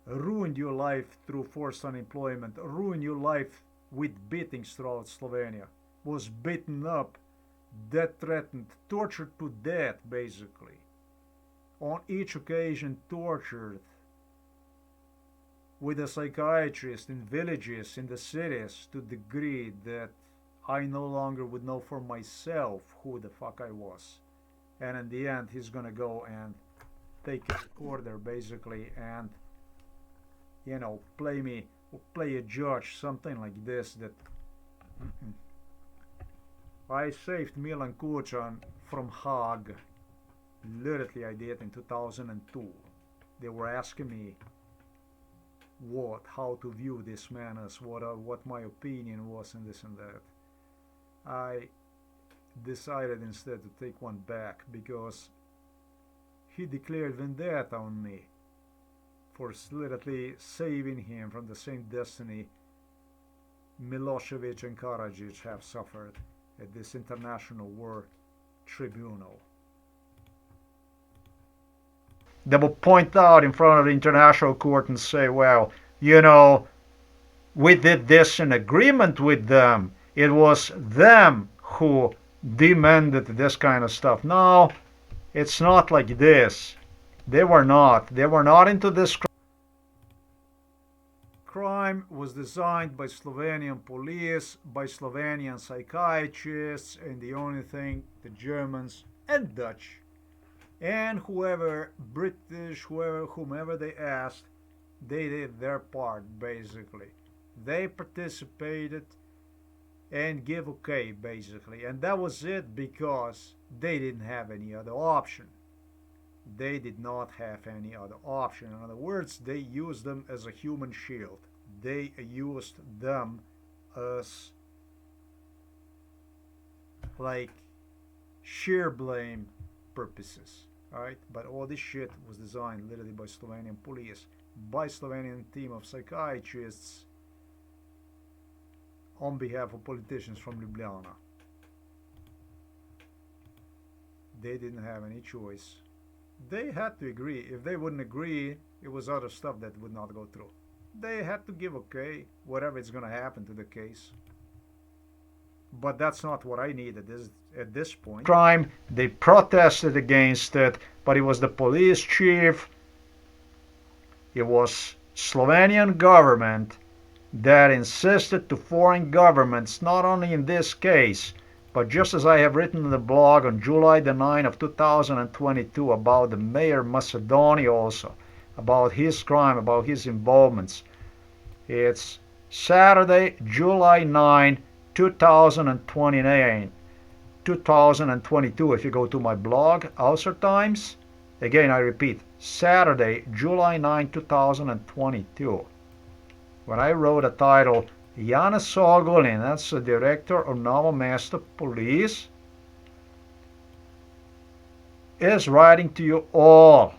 ruined your life through forced unemployment, ruined your life with beatings throughout Slovenia, was beaten up, death threatened, tortured to death basically, on each occasion tortured, with a psychiatrist in villages, in the cities, to the degree that I no longer would know for myself who the fuck I was. And in the end, he's gonna go and take a recorder basically and, you know, play a judge, something like this, that I saved Milan Kucan from Hague. Literally I did in 2002. They were asking me how to view this man, as what my opinion was, and this and that. I decided instead to take one back because he declared vendetta on me for literally saving him from the same destiny Milosevic and Karadzic have suffered at this international war tribunal. They will point out in front of the international court and say, well, you know, we did this in agreement with them. It was them who demanded this kind of stuff. No, it's not like this. They were not into this crime. Was designed by Slovenian police, by Slovenian psychiatrists, and the only thing, the Germans and Dutch. And whoever, British, whomever they asked, they did their part basically. They participated and give okay basically. And that was it because they didn't have any other option. They did not have any other option. In other words, they used them as a human shield. They used them as like sheer blame purposes. Alright, but all this shit was designed literally by Slovenian police, by Slovenian team of psychiatrists on behalf of politicians from Ljubljana. They didn't have any choice. They had to agree. If they wouldn't agree, it was other stuff that would not go through. They had to give okay, whatever is going to happen to the case. But that's not what I needed at this point. Crime, they protested against it, but it was the police chief, it was Slovenian government that insisted to foreign governments, not only in this case, but just as I have written in the blog on July the 9th of 2022 about the Mayor Macedoni also, about his crime, about his involvements. It's Saturday, July 9, 2022 if you go to my blog, Ulcer Times. Again, I repeat, Saturday, July 9, 2022. When I wrote a title, Janis Sogolin, that's the director of Novo Mesto Police, is writing to you all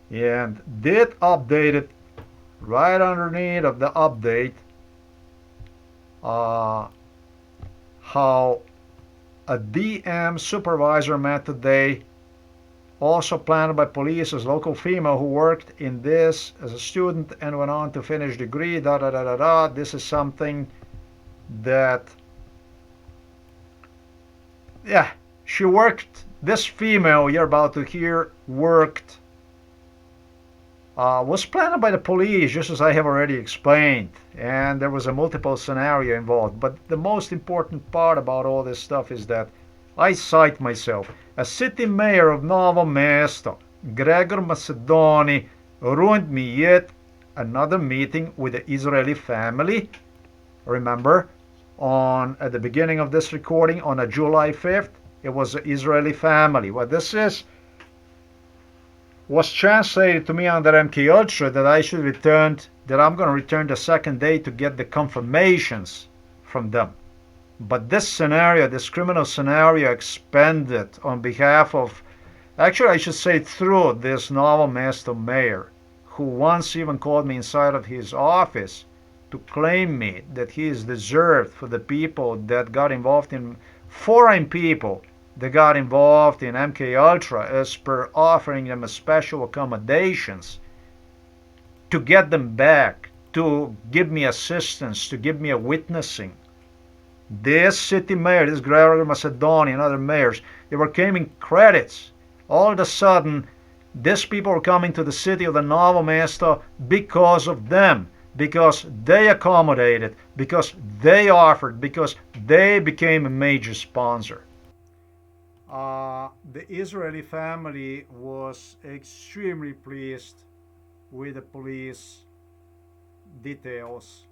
and did update it right underneath of the update how a DM supervisor met today, also planted by police as local female who worked in this as a student and went on to finish degree, da da da da da. This is something that, yeah, she worked, this female you're about to hear worked, was planted by the police, just as I have already explained, and there was a multiple scenario involved. But the most important part about all this stuff is that I cite myself. A city mayor of Novo Mesto, Gregor Macedoni, ruined me yet another meeting with the Israeli family. Remember, at the beginning of this recording, on a July 5th, it was the Israeli family. What this is was translated to me under MK Ultra that I should return, that I'm going to return the second day to get the confirmations from them. But this scenario, this criminal scenario, expanded on behalf of, actually I should say through this Novo Mesto mayor, who once even called me inside of his office to claim me that he is deserved for the people that got involved in, foreign people that got involved in MK Ultra, as per offering them a special accommodations to get them back, to give me assistance, to give me a witnessing. This city mayor, this Gregor Macedoni and other mayors, they were claiming credits. All of a sudden, these people were coming to the city of the Novo Mesto because of them, because they accommodated, because they offered, because they became a major sponsor. The Israeli family was extremely pleased with the police details,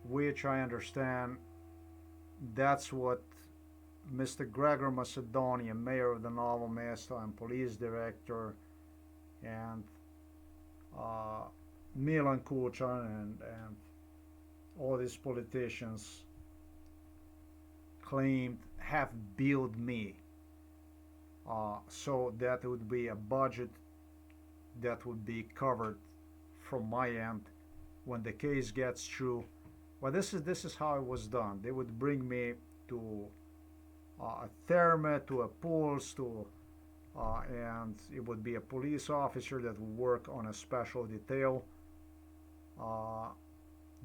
which I understand that's what Mr. Gregor Macedonian, mayor of the Novo Mesto and police director, and Milan Kucan and all these politicians claimed have billed me, so that would be a budget that would be covered from my end when the case gets through. Well, this is how it was done. They would bring me to a therme, to a pulse, and it would be a police officer that would work on a special detail.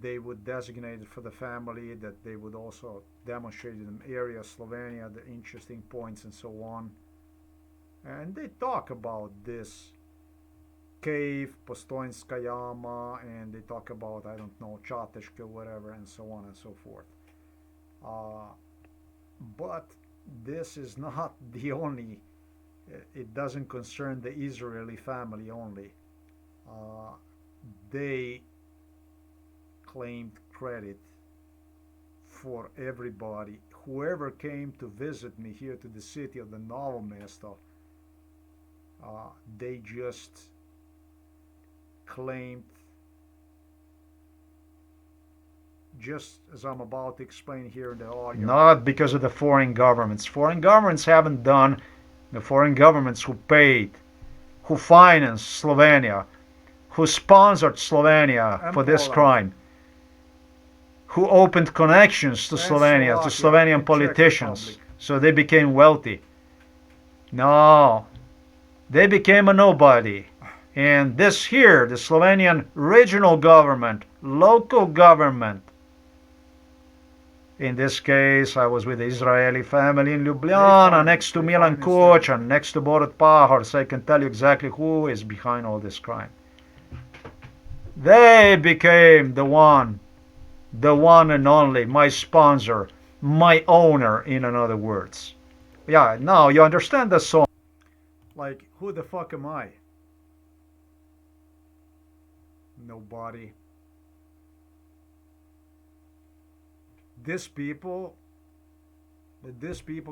They would designate it for the family, that they would also demonstrate in the area, Slovenia, the interesting points and so on. And they talk about this cave, Postojnska Jama, and they talk about, I don't know, Chateshka, whatever, and so on and so forth. But this is not the only, it doesn't concern the Israeli family only. They claimed credit for everybody. Whoever came to visit me here to the city of the Novo Mesto, they just claimed, just as I'm about to explain here in the audio. Not because of the foreign governments. Foreign governments haven't done, the foreign governments who paid, who financed Slovenia, who sponsored Slovenia and for this Poland. Crime, who opened connections to Slovenia, to Slovenian politicians, so they became wealthy. No, they became a nobody. And this here, the Slovenian regional government, local government, in this case, I was with the Israeli family in Ljubljana, next to Milan Kucan, next to Borut Pahor, so I can tell you exactly who is behind all this crime. They became the one and only, my sponsor, my owner, in other words. Yeah, now you understand the song. Like, who the fuck am I? Nobody. These people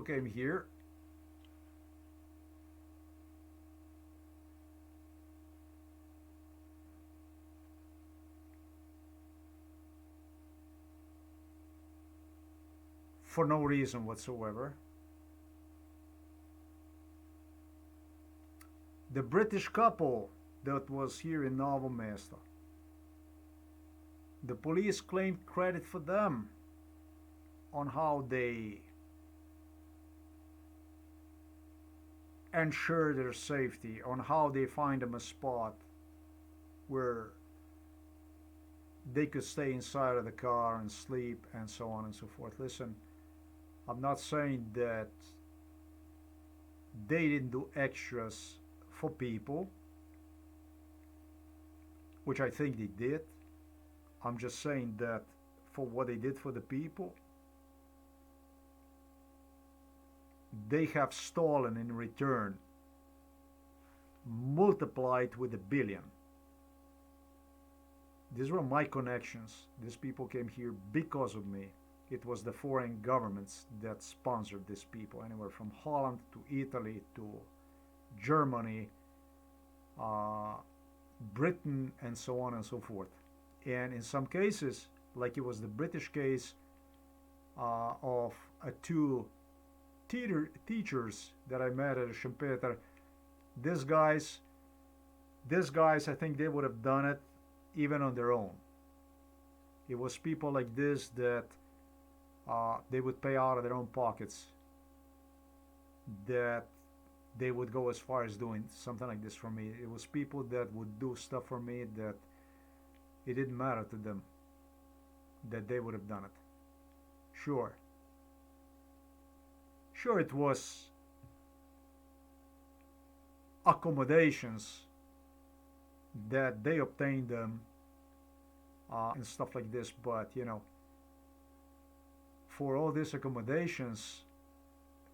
came here for no reason whatsoever. The British couple that was here in Novo Mesto, the police claimed credit for them on how they ensure their safety, on how they find them a spot where they could stay inside of the car and sleep and so on and so forth. Listen, I'm not saying that they didn't do extras for people, which I think they did. I'm just saying that for what they did for the people, they have stolen in return, multiplied with 1 billion. These were my connections. These people came here because of me. It was the foreign governments that sponsored these people, anywhere from Holland to Italy to Germany, Britain, and so on and so forth. And in some cases, like it was the British case of two teachers that I met at Schumpeter, these guys, I think they would have done it even on their own. It was people like this that they would pay out of their own pockets, that they would go as far as doing something like this for me. It was people that would do stuff for me that it didn't matter to them, that they would have done it. Sure, it was accommodations that they obtained them and stuff like this, but for all these accommodations,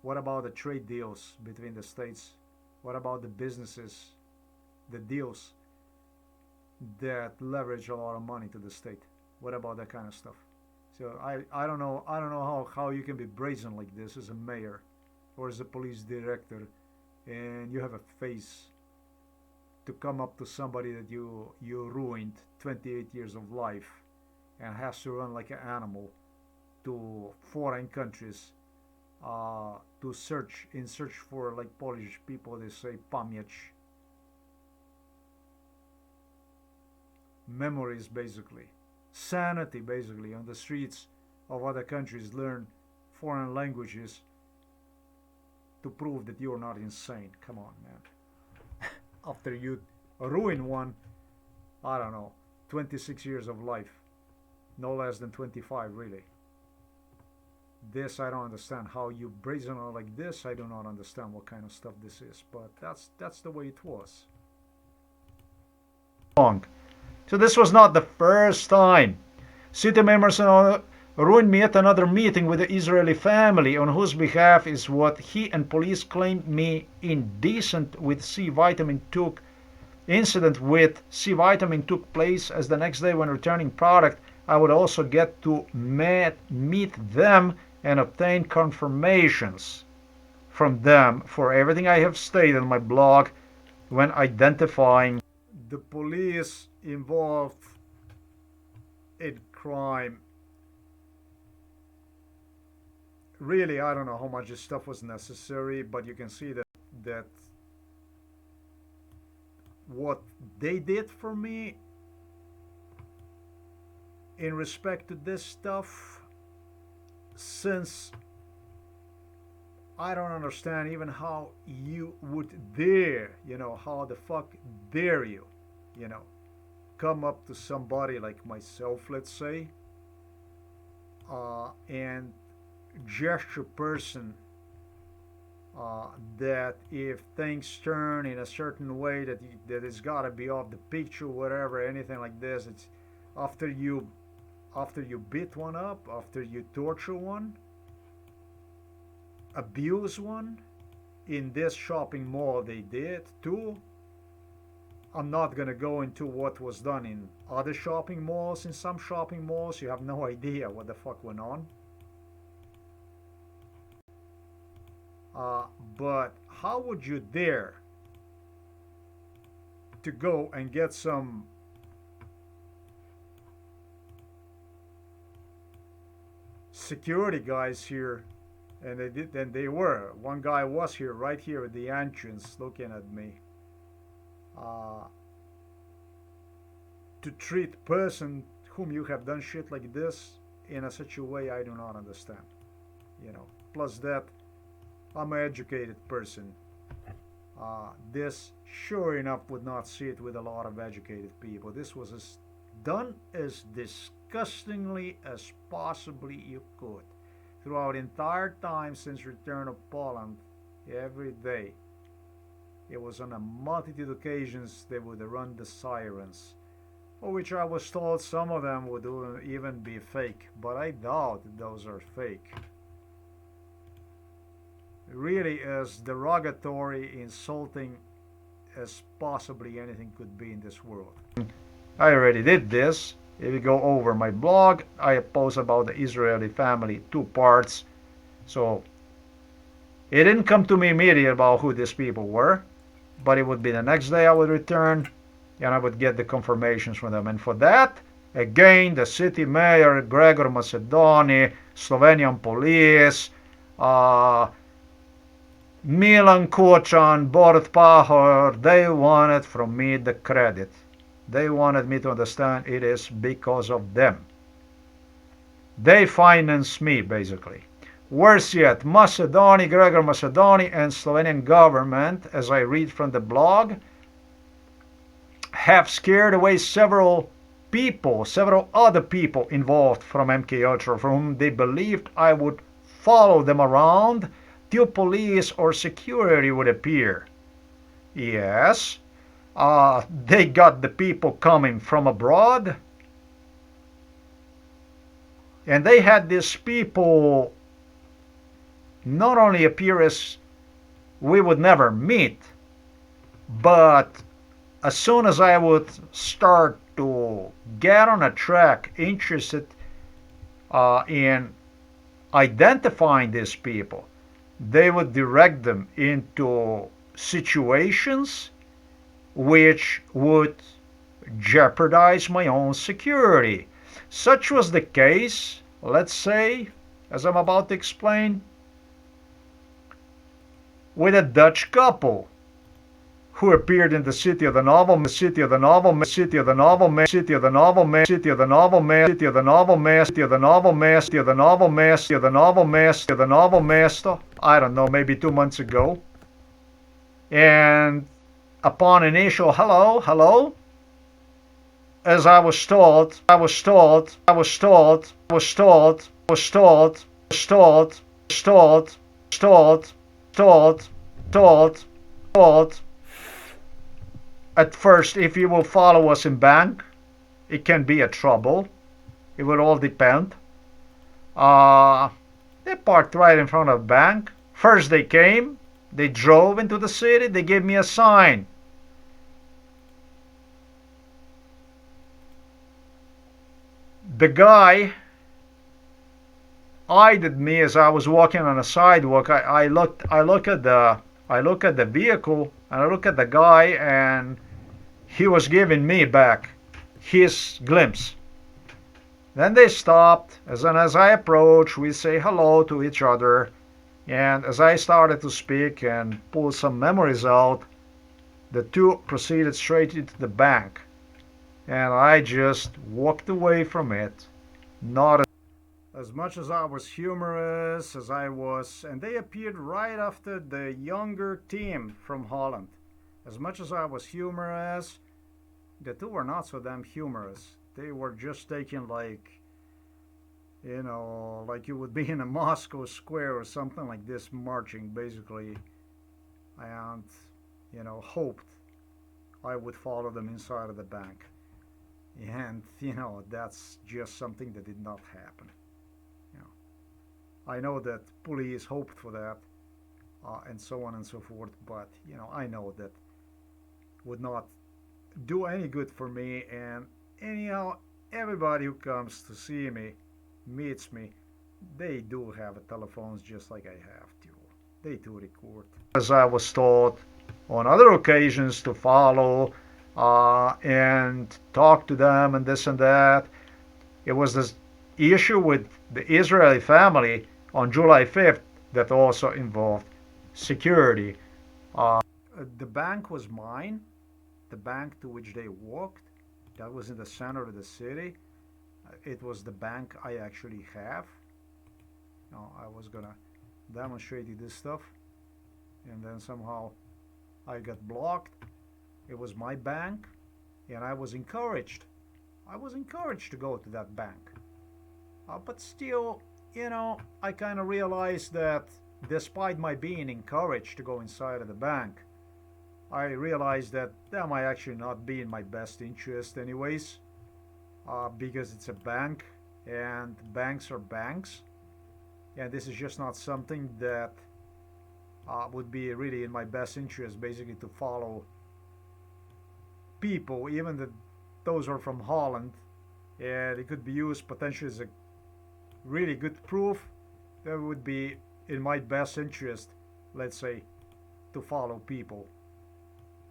what about the trade deals between the states? What about the businesses, the deals that leverage a lot of money to the state? What about that kind of stuff? So I don't know how you can be brazen like this as a mayor or as a police director, and you have a face to come up to somebody that you ruined 28 years of life and has to run like an animal to foreign countries to search for, like Polish people, they say pamięć, memories, basically sanity, basically on the streets of other countries, learn foreign languages to prove that you're not insane. Come on, man. After you ruin one, I don't know, 26 years of life, no less than 25, really. This I don't understand. How you brazen on like this, I do not understand what kind of stuff this is, but that's the way it was. So this was not the first time. City members ruined me at another meeting with the Israeli family, on whose behalf is what he and police claimed me indecent with C vitamin took incident with C vitamin took place, as the next day when returning product I would also get to meet them and obtain confirmations from them for everything I have stated on my blog when identifying the police involved in crime. Really, I don't know how much this stuff was necessary, but you can see that what they did for me in respect to this stuff, since I don't understand even how you would dare, how the fuck dare you, come up to somebody like myself, let's say, and gesture person that if things turn in a certain way that it's got to be off the picture, whatever, anything like this, it's after you beat one up, after you torture one, abuse one. In this shopping mall they did too. I'm not gonna go into what was done in other shopping malls. In some shopping malls you have no idea what the fuck went on. But how would you dare to go and get some security guys here, and they were. One guy was here, right here at the entrance, looking at me. Uh, to treat person whom you have done shit like this in a such a way, I do not understand. Plus that I'm an educated person. This sure enough would not sit with a lot of educated people. This was as done as disgustingly as possibly you could. Throughout the entire time since return of Poland, every day, it was on a multitude of occasions they would run the sirens, for which I was told some of them would even be fake, but I doubt those are fake. Really as derogatory, insulting as possibly anything could be in this world. I already did this. If you go over my blog, I post about the Israeli family, 2 parts. So it didn't come to me immediately about who these people were, but it would be the next day I would return and I would get the confirmations from them. And for that, again, the city mayor, Gregor Macedoni, Slovenian police, Milan Kuchan, Borut Pahor, they wanted from me the credit. They wanted me to understand it is because of them. They finance me, basically. Worse yet, Macedoni, Gregor Macedoni, and Slovenian government, as I read from the blog, have scared away several people, several other people involved from MK Ultra, from whom they believed I would follow them around till police or security would appear. Yes, they got the people coming from abroad, and they had these people not only appear as we would never meet, but as soon as I would start to get on a track interested in identifying these people, they would direct them into situations which would jeopardize my own security. Such was the case, let's say, as I'm about to explain, with a Dutch couple who appeared in the city of the novel, city of the novel, city of the novel, city of the novel, city of the novel, city of the novel, city of the novel, city of the novel, city of the novel, city of the novel, I don't know, maybe 2 months ago. And upon initial hello, as I was told, at first, if you will follow us in bank, it can be a trouble. It would all depend. They parked right in front of the bank. First they came, they drove into the city, they gave me a sign. The guy eyed me as I was walking on a sidewalk. I look at the vehicle and I look at the guy, and he was giving me back his glimpse. Then they stopped, as I approached, we say hello to each other, and as I started to speak and pull some memories out, the two proceeded straight into the bank, and I just walked away from it, not as much as I was humorous as I was, and they appeared right after the younger team from Holland. As much as I was humorous, the two were not so damn humorous. They were just taking like you would be in a Moscow square or something like this, marching basically, and hoped I would follow them inside of the bank. And that's just something that did not happen. I know that police hoped for that, and so on and so forth, but I know that would not do any good for me. And anyhow, everybody who comes to see me, meets me, they do have telephones just like I have too. They do record. As I was taught on other occasions to follow and talk to them and this and that, it was issue with the Israeli family on July 5th that also involved security. The bank was mine, the bank to which they walked. That was in the center of the city. It was the bank I actually have. Now, I was gonna demonstrate you this stuff, and then somehow I got blocked. It was my bank, and I was encouraged. I was encouraged to go to that bank. But still, I kind of realized that despite my being encouraged to go inside of the bank, I realized that that might actually not be in my best interest anyways, because it's a bank and banks are banks, and this is just not something that would be really in my best interest, basically to follow people, even that those are from Holland, and it could be used potentially as a really good proof. That would be in my best interest, let's say, to follow people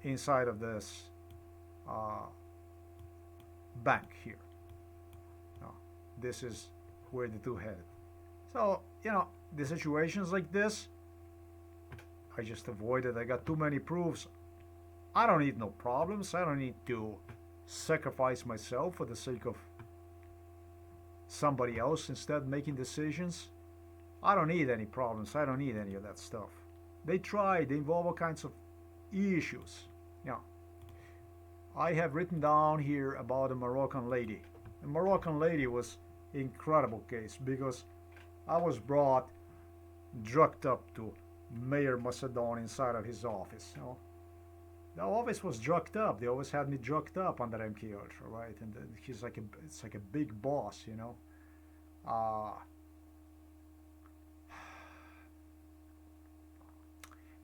inside of this uh, bank here. Now, this is where the two headed. So, the situations like this, I just avoided. I got too many proofs. I don't need no problems. I don't need to sacrifice myself for the sake of somebody else instead making decisions. I don't need any problems. I don't need any of that stuff. They try. They involve all kinds of issues. I have written down here about a Moroccan lady. The Moroccan lady was an incredible case because I was brought drugged up to Mayor Macedon inside of his office. The office was drugged up. They always had me drugged up under MK Ultra, right? And he's like it's like a big boss. Uh,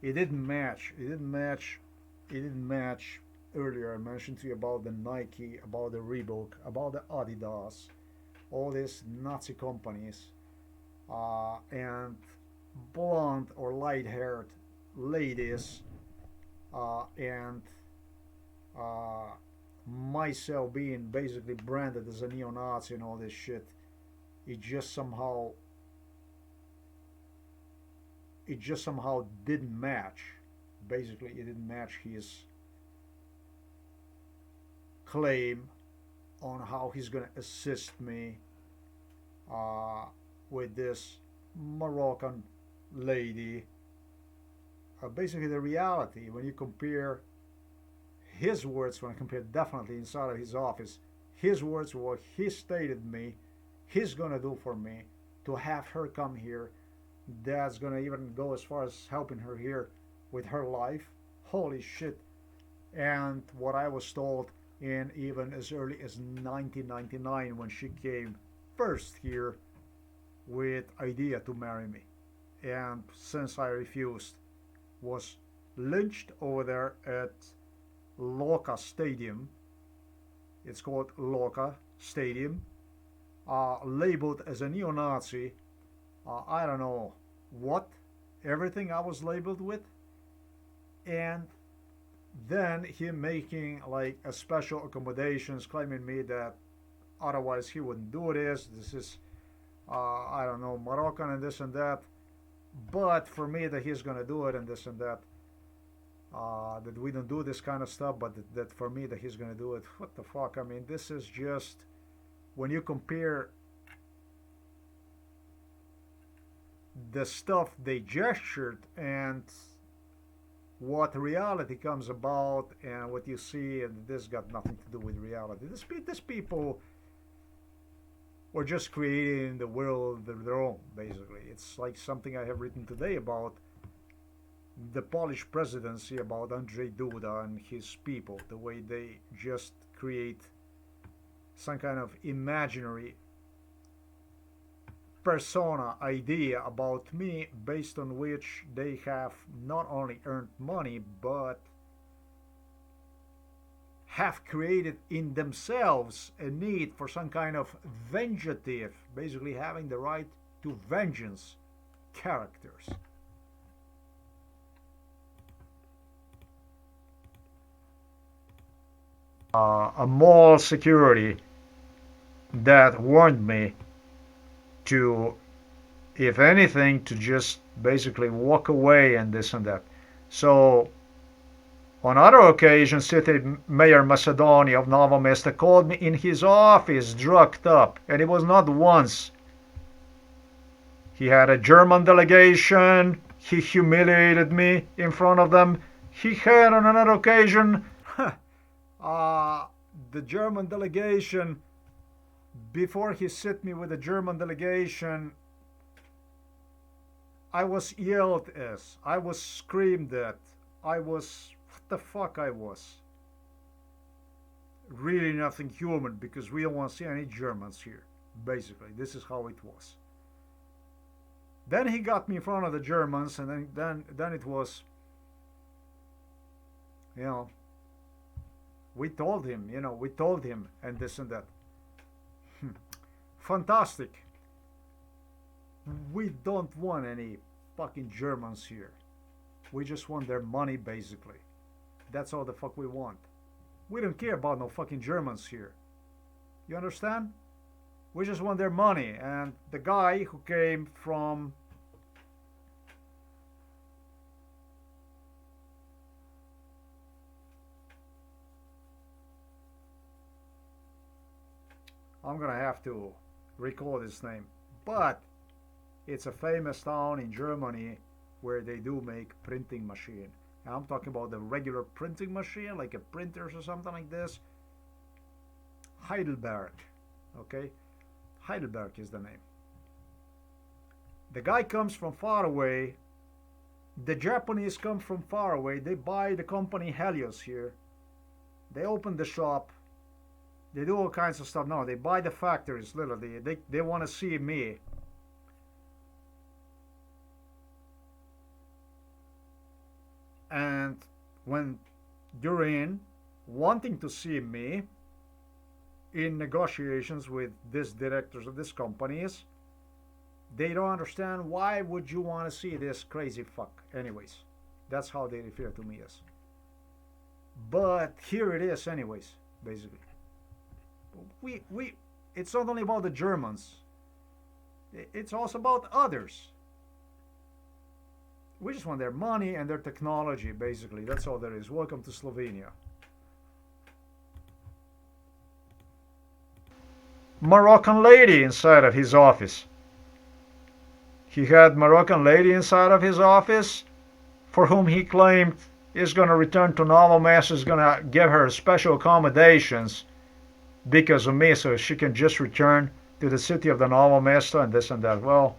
it didn't match. It didn't match. It didn't match. Earlier, I mentioned to you about the Nike, about the Reebok, about the Adidas, all these Nazi companies, and blonde or light-haired ladies, and myself being basically branded as a neo-Nazi and all this shit. It just somehow didn't match. Basically, it didn't match his claim on how he's going to assist me with this Moroccan lady. Basically, the reality, when you compare his words, when I compare definitely inside of his office, his words were what he stated me, he's going to do for me to have her come here. That's going to even go as far as helping her here with her life. Holy shit. And what I was told in even as early as 1999 when she came first here with idea to marry me, and since I refused, was lynched over there at Loka Stadium. It's called Loka Stadium, labeled as a neo-Nazi. I don't know what, everything I was labeled with, and then him making like a special accommodations, claiming me that otherwise he wouldn't do this. This is, I don't know, Moroccan and this and that. But for me, that he's gonna do it and this and that. That we don't do this kind of stuff, but that for me, that he's gonna do it. What the fuck? I mean, this is just when you compare the stuff they gestured and what reality comes about and what you see, and this got nothing to do with reality. This people were just creating the world of their own, basically. It's like something I have written today about the Polish presidency, about Andrzej Duda and his people, the way they just create some kind of imaginary persona idea about me based on which they have not only earned money but have created in themselves a need for some kind of vengative, basically having the right to vengeance characters. A mall security that warned me to, if anything, to just basically walk away and this and that. So on other occasions, City Mayor Macedoni of Novo Mesto called me in his office, drugged up, and it was not once. He had a German delegation. He humiliated me in front of them. He had on another occasion, uh, the German delegation, before he sit me with the German delegation, I was yelled at. I was screamed at. I was, what the fuck I was. Really nothing human because we don't want to see any Germans here. Basically, this is how it was. Then he got me in front of the Germans, and then it was, you know, we told him, and this and that. Fantastic. We don't want any fucking Germans here. We just want their money, basically. That's all the fuck we want. We don't care about no fucking Germans here. You understand? We just want their money. And the guy who came from I'm gonna have to recall his name, but it's a famous town in Germany where they do make printing machine. And I'm talking about the regular printing machine, like a printers or something like this. Heidelberg, okay? Heidelberg is the name. The guy comes from far away. The Japanese come from far away. They buy the company Helios here. They open the shop. They do all kinds of stuff. No, they buy the factories, literally. They want to see me. And when during wanting to see me in negotiations with these directors of these companies, they don't understand why would you want to see this crazy fuck. Anyways, that's how they refer to me as. But here it is anyways, basically. It's not only about the Germans. It's also about others. We just want their money and their technology, basically. That's all there is. Welcome to Slovenia. Moroccan lady inside of his office. He had Moroccan lady inside of his office for whom he claimed is going to return to Novo Mesto, is going to give her special accommodations because of me, so she can just return to the city of the Novo Mesto and this and that. Well,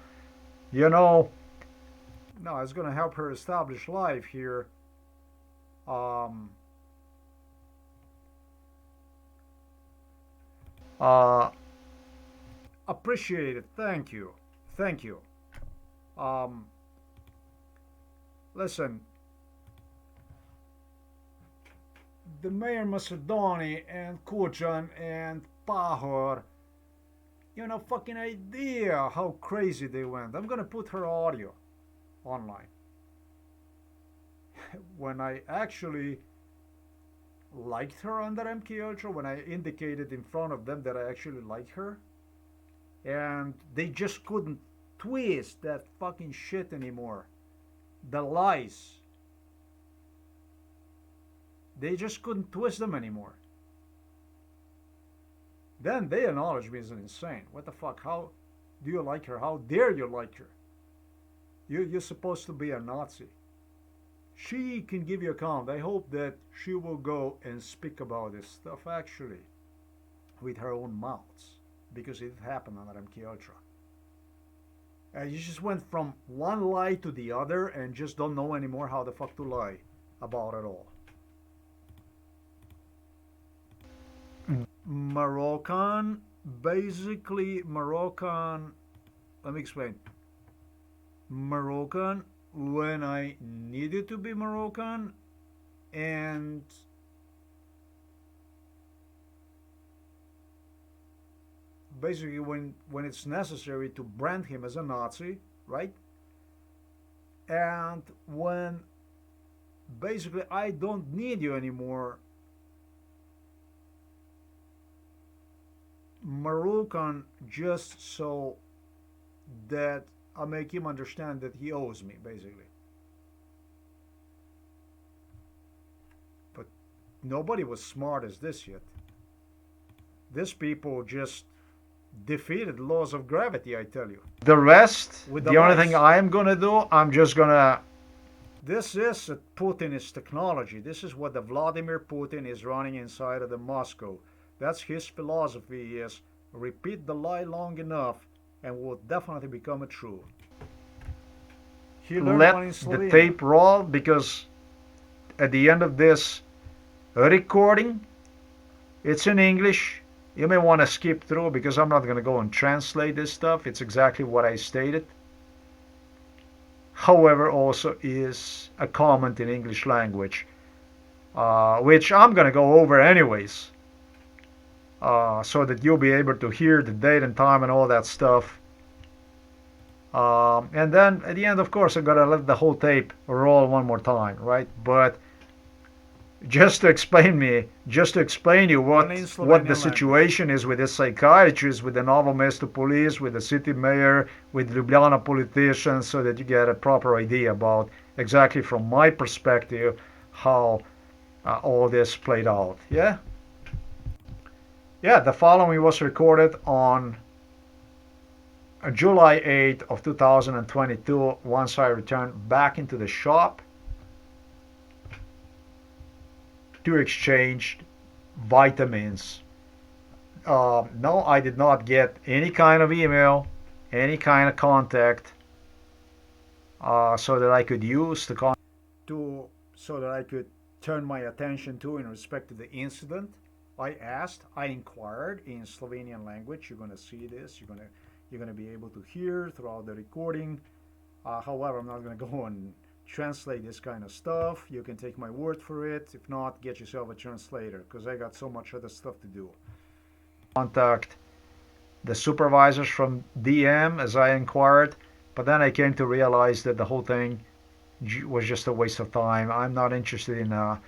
no, it's going to help her establish life here. Appreciate it. Thank you. Listen, the Mayor Macedoni and Kuchan and Pahor, fucking idea how crazy they went. I'm gonna put her audio online. When I actually liked her under MK Ultra, when I indicated in front of them that I actually like her, and they just couldn't twist that fucking shit anymore. The lies. They just couldn't twist them anymore. Then they acknowledged me as insane. What the fuck? How do you like her? How dare you like her? You're supposed to be a Nazi. She can give you account. I hope that she will go and speak about this stuff actually with her own mouths, because it happened under MK Ultra. You just went from one lie to the other and just don't know anymore how the fuck to lie about it all. Moroccan, basically Moroccan, let me explain. Moroccan when I needed to be Moroccan, and basically when it's necessary to brand him as a Nazi, right? And when basically I don't need you anymore, Moroccan, just so that I make him understand that he owes me, basically. But nobody was smart as this yet. These people just defeated laws of gravity, I tell you. The rest, the only thing I am gonna do, I'm just gonna. This is a Putinist technology. This is what the Vladimir Putin is running inside of the Moscow. That's his philosophy is repeat the lie long enough and will definitely become a truth. He let the tape roll because at the end of this recording, it's in English. You may want to skip through because I'm not going to go and translate this stuff. It's exactly what I stated. However, also is a comment in English language, which I'm going to go over anyways, so that you'll be able to hear the date and time and all that stuff. And then at the end, of course, I'm going to let the whole tape roll one more time, right? But just to explain you what the situation is with the psychiatrist, with the Novo Mesto police, with the city mayor, with Ljubljana politicians, so that you get a proper idea about exactly from my perspective how all this played out. Yeah? Yeah, the following was recorded on July 8th of 2022 once I returned back into the shop to exchange vitamins. No, I did not get any kind of email, any kind of contact, so that I could use the so that I could turn my attention to in respect to the incident. I inquired in Slovenian language. You're going to see this. You're going to be able to hear throughout the recording. However, I'm not going to go and translate this kind of stuff. You can take my word for it. If not, get yourself a translator because I got so much other stuff to do. Contact the supervisors from DM as I inquired, but then I came to realize that the whole thing was just a waste of time. I'm not interested in a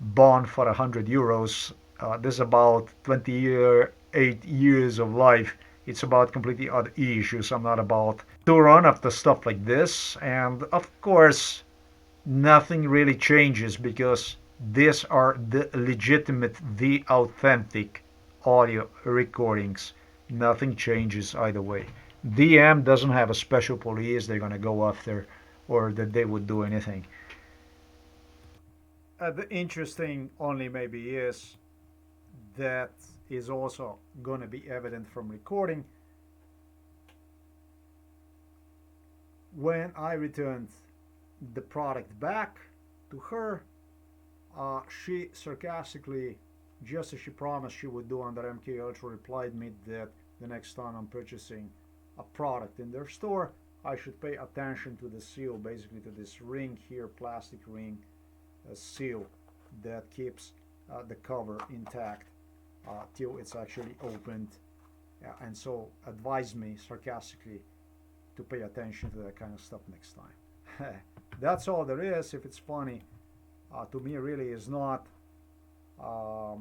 bond for €100. This is about 28 years of life. It's about completely other issues. I'm not about to run after stuff like this. And of course, nothing really changes because these are the legitimate, the authentic audio recordings. Nothing changes either way. DM doesn't have a special police they're going to go after or that they would do anything. The interesting only maybe is that is also going to be evident from recording. When I returned the product back to her, she sarcastically, just as she promised she would do under MK Ultra, replied me that the next time I'm purchasing a product in their store, I should pay attention to the seal, basically to this ring here, plastic ring, a seal that keeps the cover intact till it's actually opened, and so advise me sarcastically to pay attention to that kind of stuff next time. That's all there is. If it's funny, to me really is not. I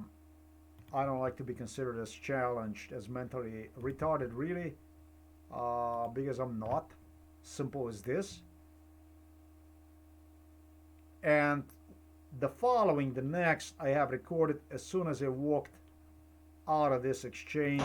don't like to be considered as challenged, as mentally retarded really, because I'm not. Simple as this. And the next I have recorded as soon as I walked out of this exchange.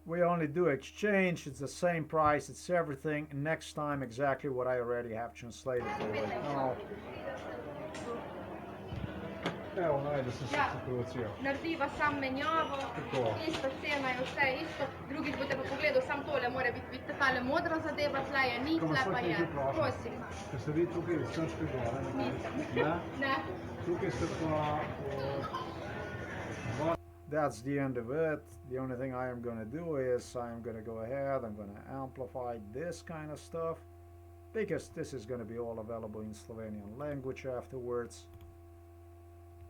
We only do exchange, it's the same price, it's everything. Next time exactly what I already have translated right now. Evo, najde se situacija. Narediva sam menjavo, ista cena je vse isto, drugič boste pa pogledal, sam tole mora biti tale modra zadeva, tle je ni, tle pa je. Prosim. Ker ste vi tukaj iz Krške gore? Ne? Ne. Tukaj ste pa... That's the end of it. The only thing I am going to do is I am going to go ahead, I'm going to amplify this kind of stuff because this is going to be all available in Slovenian language afterwards.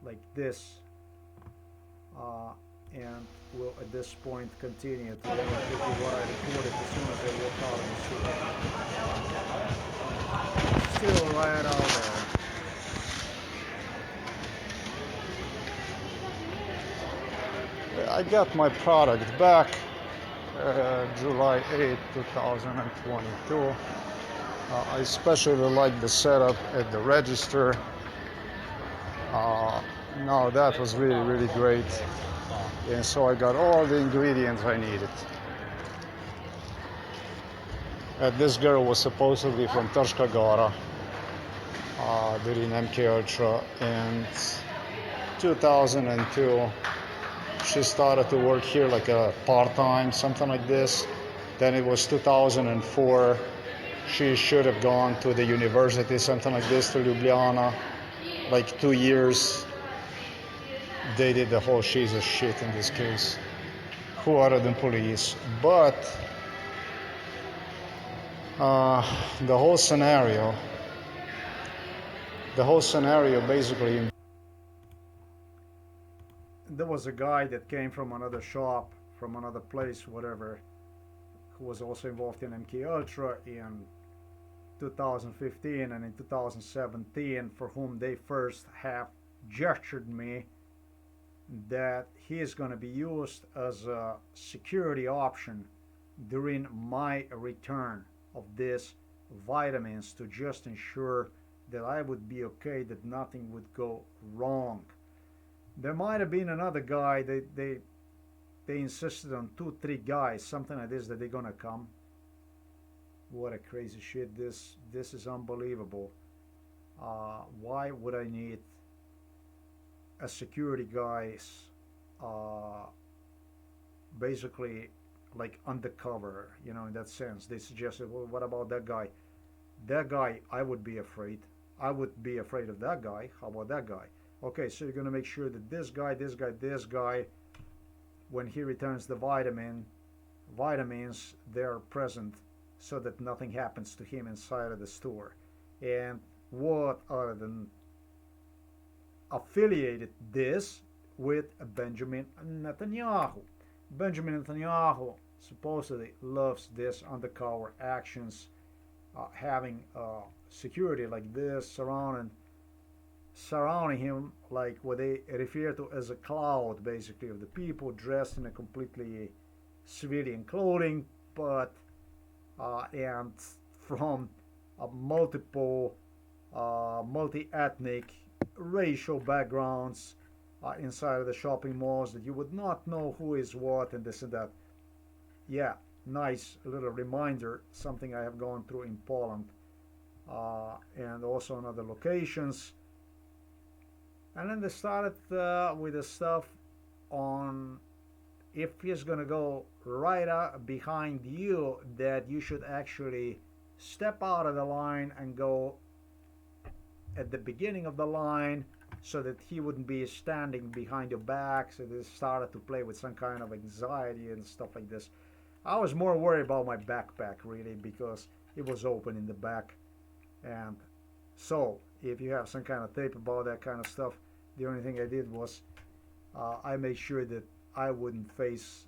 Like this. and will at this point continue to give you what I recorded as soon as I walk out of the store. Still right out there. I got my product back July 8, 2022. I especially like the setup at the register. No, that was really, really great. And so I got all the ingredients I needed. This girl was supposedly from Trška Gora, doing MK Ultra, and 2002 she started to work here like a part-time, something like this. Then it was 2004. She should have gone to the university, something like this, to Ljubljana, like 2 years. They did the whole she's a shit in this case. Who other than police? But the whole scenario basically, there was a guy that came from another shop, from another place, whatever, who was also involved in MK Ultra in 2015 and in 2017, for whom they first have gestured me that he is going to be used as a security option during my return of these vitamins, to just ensure that I would be okay, that nothing would go wrong. There might have been another guy. They insisted on 2, 3 guys, something like this, that they're gonna come. What a crazy shit! This is unbelievable. Why would I need a security guys, basically like undercover? You know, in that sense, they suggested, well, what about that guy? That guy, I would be afraid. I would be afraid of that guy. How about that guy? Okay, so you're gonna make sure that this guy, this guy, this guy, when he returns the vitamins, they're present so that nothing happens to him inside of the store. And what other than affiliated this with Benjamin Netanyahu? Benjamin Netanyahu supposedly loves this undercover actions, having security like this surrounding him, like what they refer to as a cloud, basically, of the people dressed in a completely civilian clothing, but and from multiple multi-ethnic racial backgrounds, inside of the shopping malls, that you would not know who is what and this and that. Yeah, nice little reminder, something I have gone through in Poland, and also in other locations. And then they started with the stuff on, if he's gonna go right out behind you, that you should actually step out of the line and go at the beginning of the line, so that he wouldn't be standing behind your back. So they started to play with some kind of anxiety and stuff like this. I was more worried about my backpack, really, because it was open in the back. And so if you have some kind of tape about that kind of stuff, the only thing I did was I made sure that I wouldn't face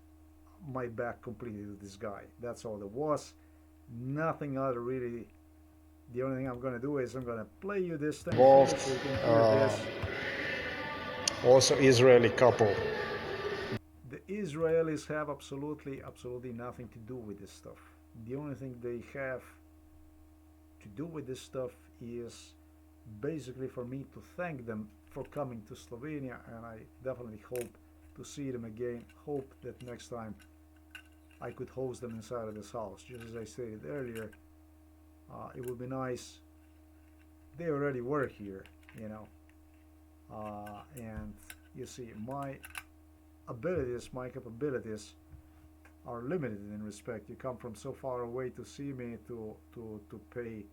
my back completely to this guy. That's all there was. Nothing other, really. The only thing I'm going to do is I'm going to play you this thing so you can hear this. Also Israeli couple. The Israelis have absolutely nothing to do with this stuff. The only thing they have to do with this stuff is basically for me to thank them for coming to Slovenia, and I definitely hope to see them again. Hope that next time I could host them inside of this house. Just as I stated earlier, it would be nice. They already were here, you know, and you see, my abilities, my capabilities are limited in respect. You come from so far away to see me, to pay,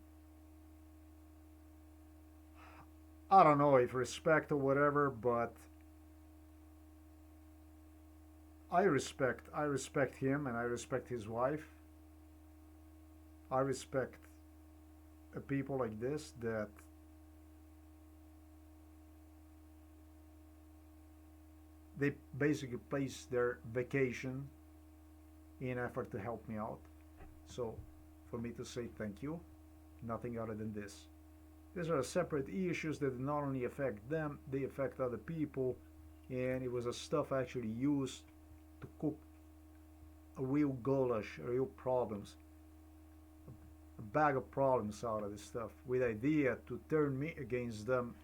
I don't know if respect or whatever, but I respect him, and I respect his wife. I respect people like this, that they basically placed their vacation in effort to help me out. So for me to say thank you, nothing other than this. These are separate issues that not only affect them, they affect other people, and it was a stuff actually used to cook a real goulash, real problems, a bag of problems out of this stuff, with idea to turn me against them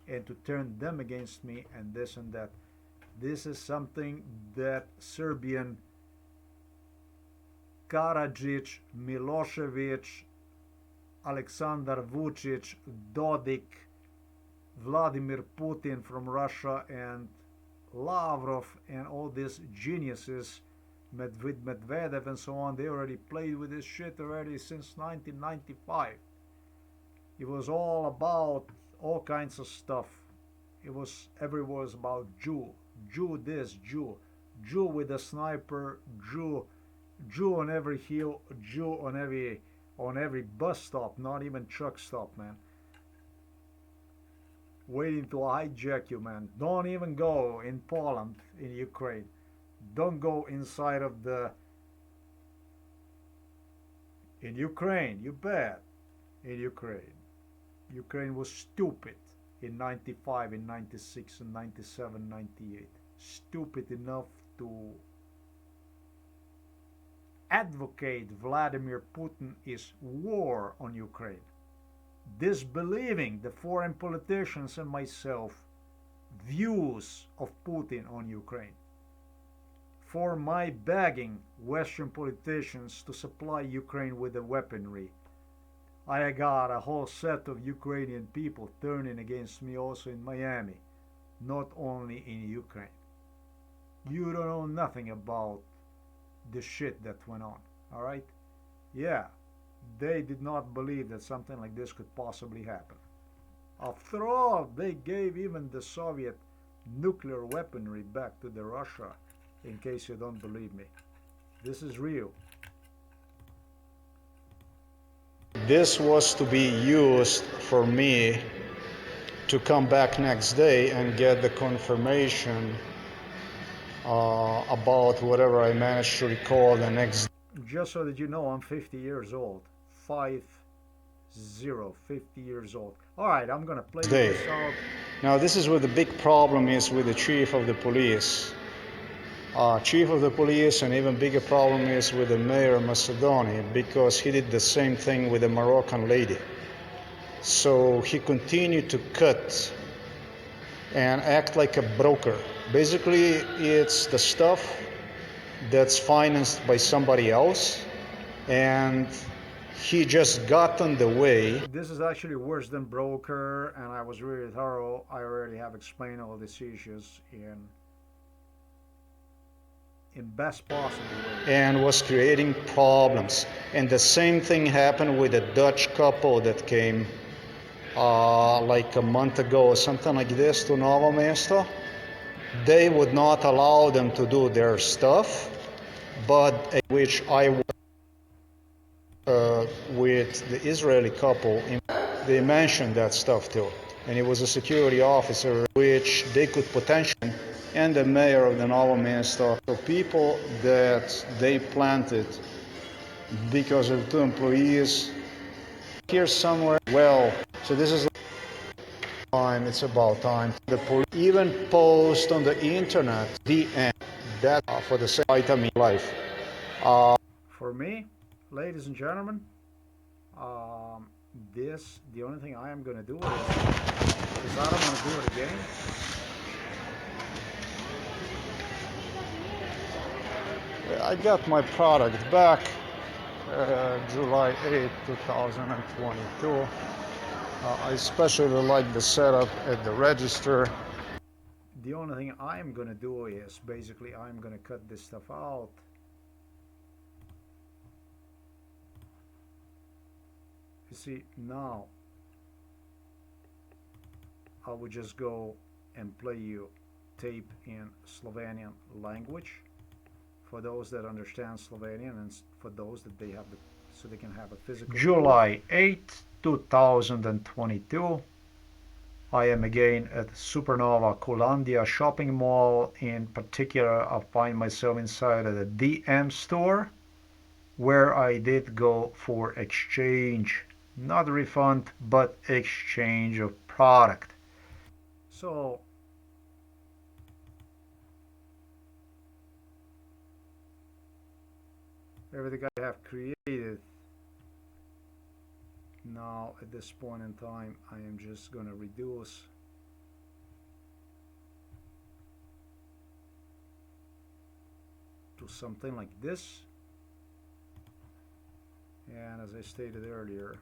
and to turn them against me and this and that. This is something that Serbian Karadzic, Milosevic, Aleksandar Vucic, Dodik, Vladimir Putin from Russia, and Lavrov, and all these geniuses, Medvedev and so on, they already played with this shit already since 1995. It was all about all kinds of stuff. It was everywhere was about Jew, Jew this, Jew, Jew with a sniper, Jew, Jew on every hill, Jew on every bus stop, not even truck stop, man. Waiting to hijack you, man. Don't even go in Poland, in Ukraine. Don't go inside of in Ukraine, you bet. In Ukraine. Ukraine was stupid in 95, in 96, in 97, 98. Stupid enough to advocate Vladimir Putin's war on Ukraine. Disbelieving the foreign politicians and myself views of Putin on Ukraine. For my begging Western politicians to supply Ukraine with the weaponry, I got a whole set of Ukrainian people turning against me also in Miami, not only in Ukraine. You don't know nothing about the shit that went on, alright? Yeah, they did not believe that something like this could possibly happen. After all, they gave even the Soviet nuclear weaponry back to the Russia, in case you don't believe me. This is real. This was to be used for me to come back next day and get the confirmation about whatever I managed to recall the next. Just so that you know, I'm 50 years old. 50, 50 years old. Alright, I'm gonna play Day. this out. Now this is where the big problem is with the chief of the police. Chief of the police, and even bigger problem is with the mayor of Macedonia, because he did the same thing with a Moroccan lady. So he continued to cut and act like a broker. Basically, it's the stuff that's financed by somebody else, and he just got on the way. This is actually worse than broker, and I was really thorough. I already have explained all these issues in best possible way. And was creating problems. And the same thing happened with a Dutch couple that came like a month ago or something like this to Novo Mesto. They would not allow them to do their stuff, but which I with the Israeli couple, they mentioned that stuff too. And it was a security officer which they could potentially, and the mayor of the Novo Mesto. So people that they planted because of two employees here somewhere. Well, so this is time. It's about time. The police even post on the internet the end that for the same item in life. For me, ladies and gentlemen, the only thing I am gonna do is I don't want to do it again. I got my product back July 8, 2022. I especially like the setup at the register. The only thing I am gonna do is basically I'm gonna cut this stuff out. You see, now I would just go and play you tape in Slovenian language for those that understand Slovenian, and for those that they have so they can have a physical. July 8, 2022. I am again at Supernova Colandia shopping mall. In particular, I find myself inside of the DM store, where I did go for exchange, not refund, but exchange of product. So everything I have created now at this point in time, I am just going to reduce to something like this. And as I stated earlier,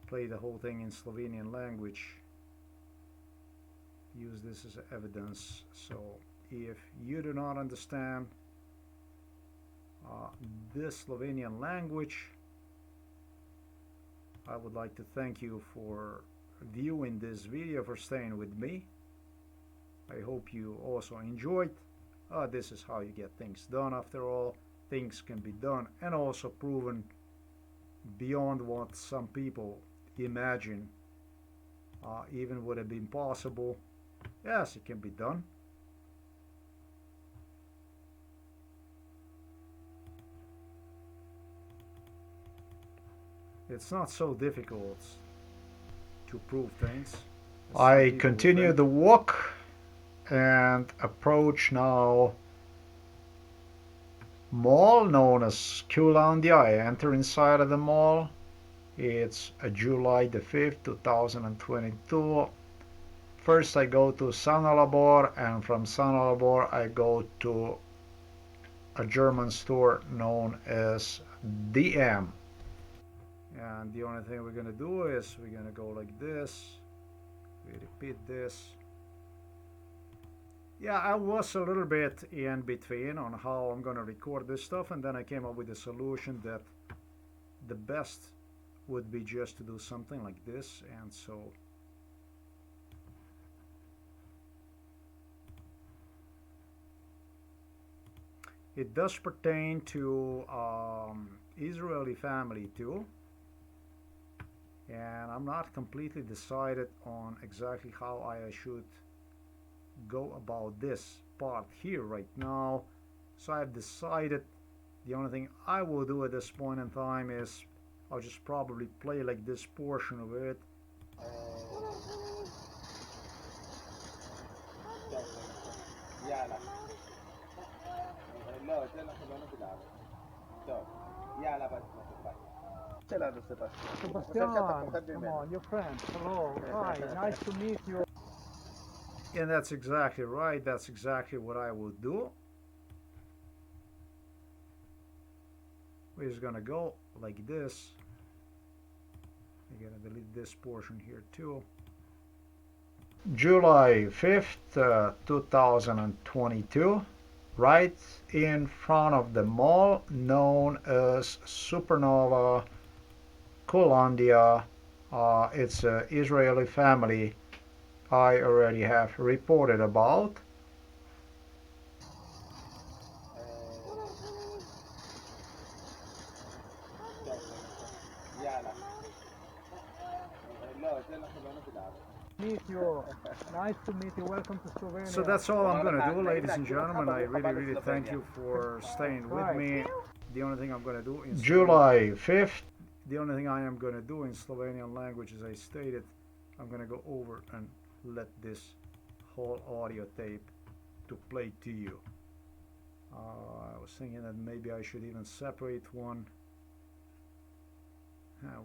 play the whole thing in Slovenian language. Use this as evidence. So if you do not understand this Slovenian language, I would like to thank you for viewing this video, for staying with me. I hope you also enjoyed. This is how you get things done. After all, things can be done and also proven beyond what some people imagine. Even would have been possible. Yes, it can be done. It's not so difficult to prove things. I continue the walk and approach now mall known as Colandia. I enter inside of the mall. It's July the 5th, 2022. First I go to Sanalabor, and from Sanalabor I go to a German store known as DM. And the only thing we're gonna do is we're gonna go like this. We repeat this. Yeah, I was a little bit in between on how I'm gonna record this stuff, and then I came up with a solution that the best would be just to do something like this. And so it does pertain to Israeli family too, and I'm not completely decided on exactly how I should go about this part here right now. So I've decided the only thing I will do at this point in time is I'll just probably play like this portion of it. Sebastian, come on, your friend. Hello, hi, nice to meet you. And that's exactly right. That's exactly what I will do. We're just gonna go like this. We're gonna delete this portion here too. July 5th, 2022. Right in front of the mall known as Supernova Colandia. It's an Israeli family I already have reported about. Meet you. Nice to meet you. Welcome to Slovenia. So that's all I'm going to do, ladies and gentlemen. I really thank you for staying with me. The only thing I'm going to do in July 5th. The only thing I am going to do in Slovenian language, as I stated, I'm going to go over and let this whole audio tape to play to you. I was thinking that maybe I should even separate one.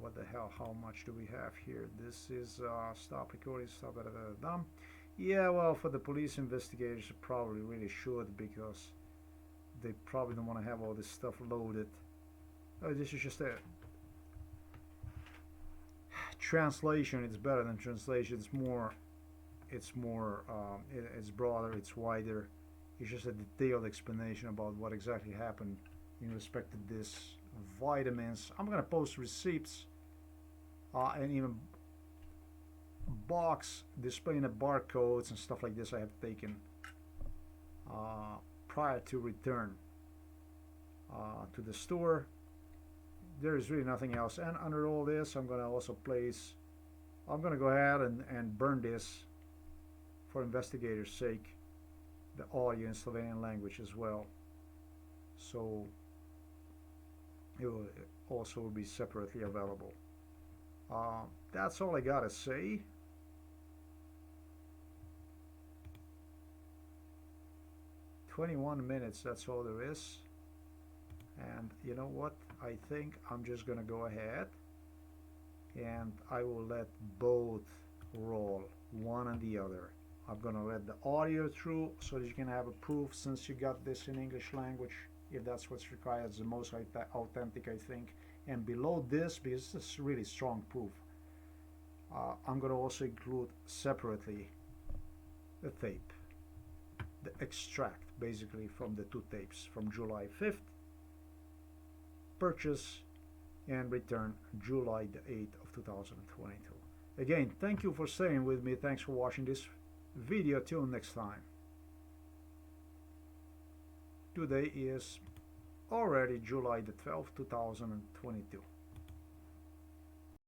What the hell, how much do we have here? This is stop recording, stop, yeah, well, for the police investigators, probably really should, because they probably don't want to have all this stuff loaded. This is just a translation. It's better than translation. It's more it's broader, it's wider. It's just a detailed explanation about what exactly happened in respect to this vitamins. I'm gonna post receipts and even box displaying the barcodes and stuff like this I have taken prior to return to the store. there is really nothing else. And under all this, I'm gonna also place, I'm gonna go ahead and burn this for investigators' sake, the audio in Slovenian language as well. So it will also be separately available. That's all I gotta say. "21 minutes, that's all there is." And you know what? I think I'm just gonna go ahead and I will let both roll, one and the other. I'm gonna let the audio through so that you can have a proof, since you got this in English language, if that's what's required. It's the most authentic, I think. And below this, because this is really strong proof, I'm gonna also include separately the tape, the extract basically from the two tapes from July 5th, purchase and return July the 8th of 2022. Again, thank you for staying with me. Thanks for watching this video. Till next time. Today is already July the 12th, 2022.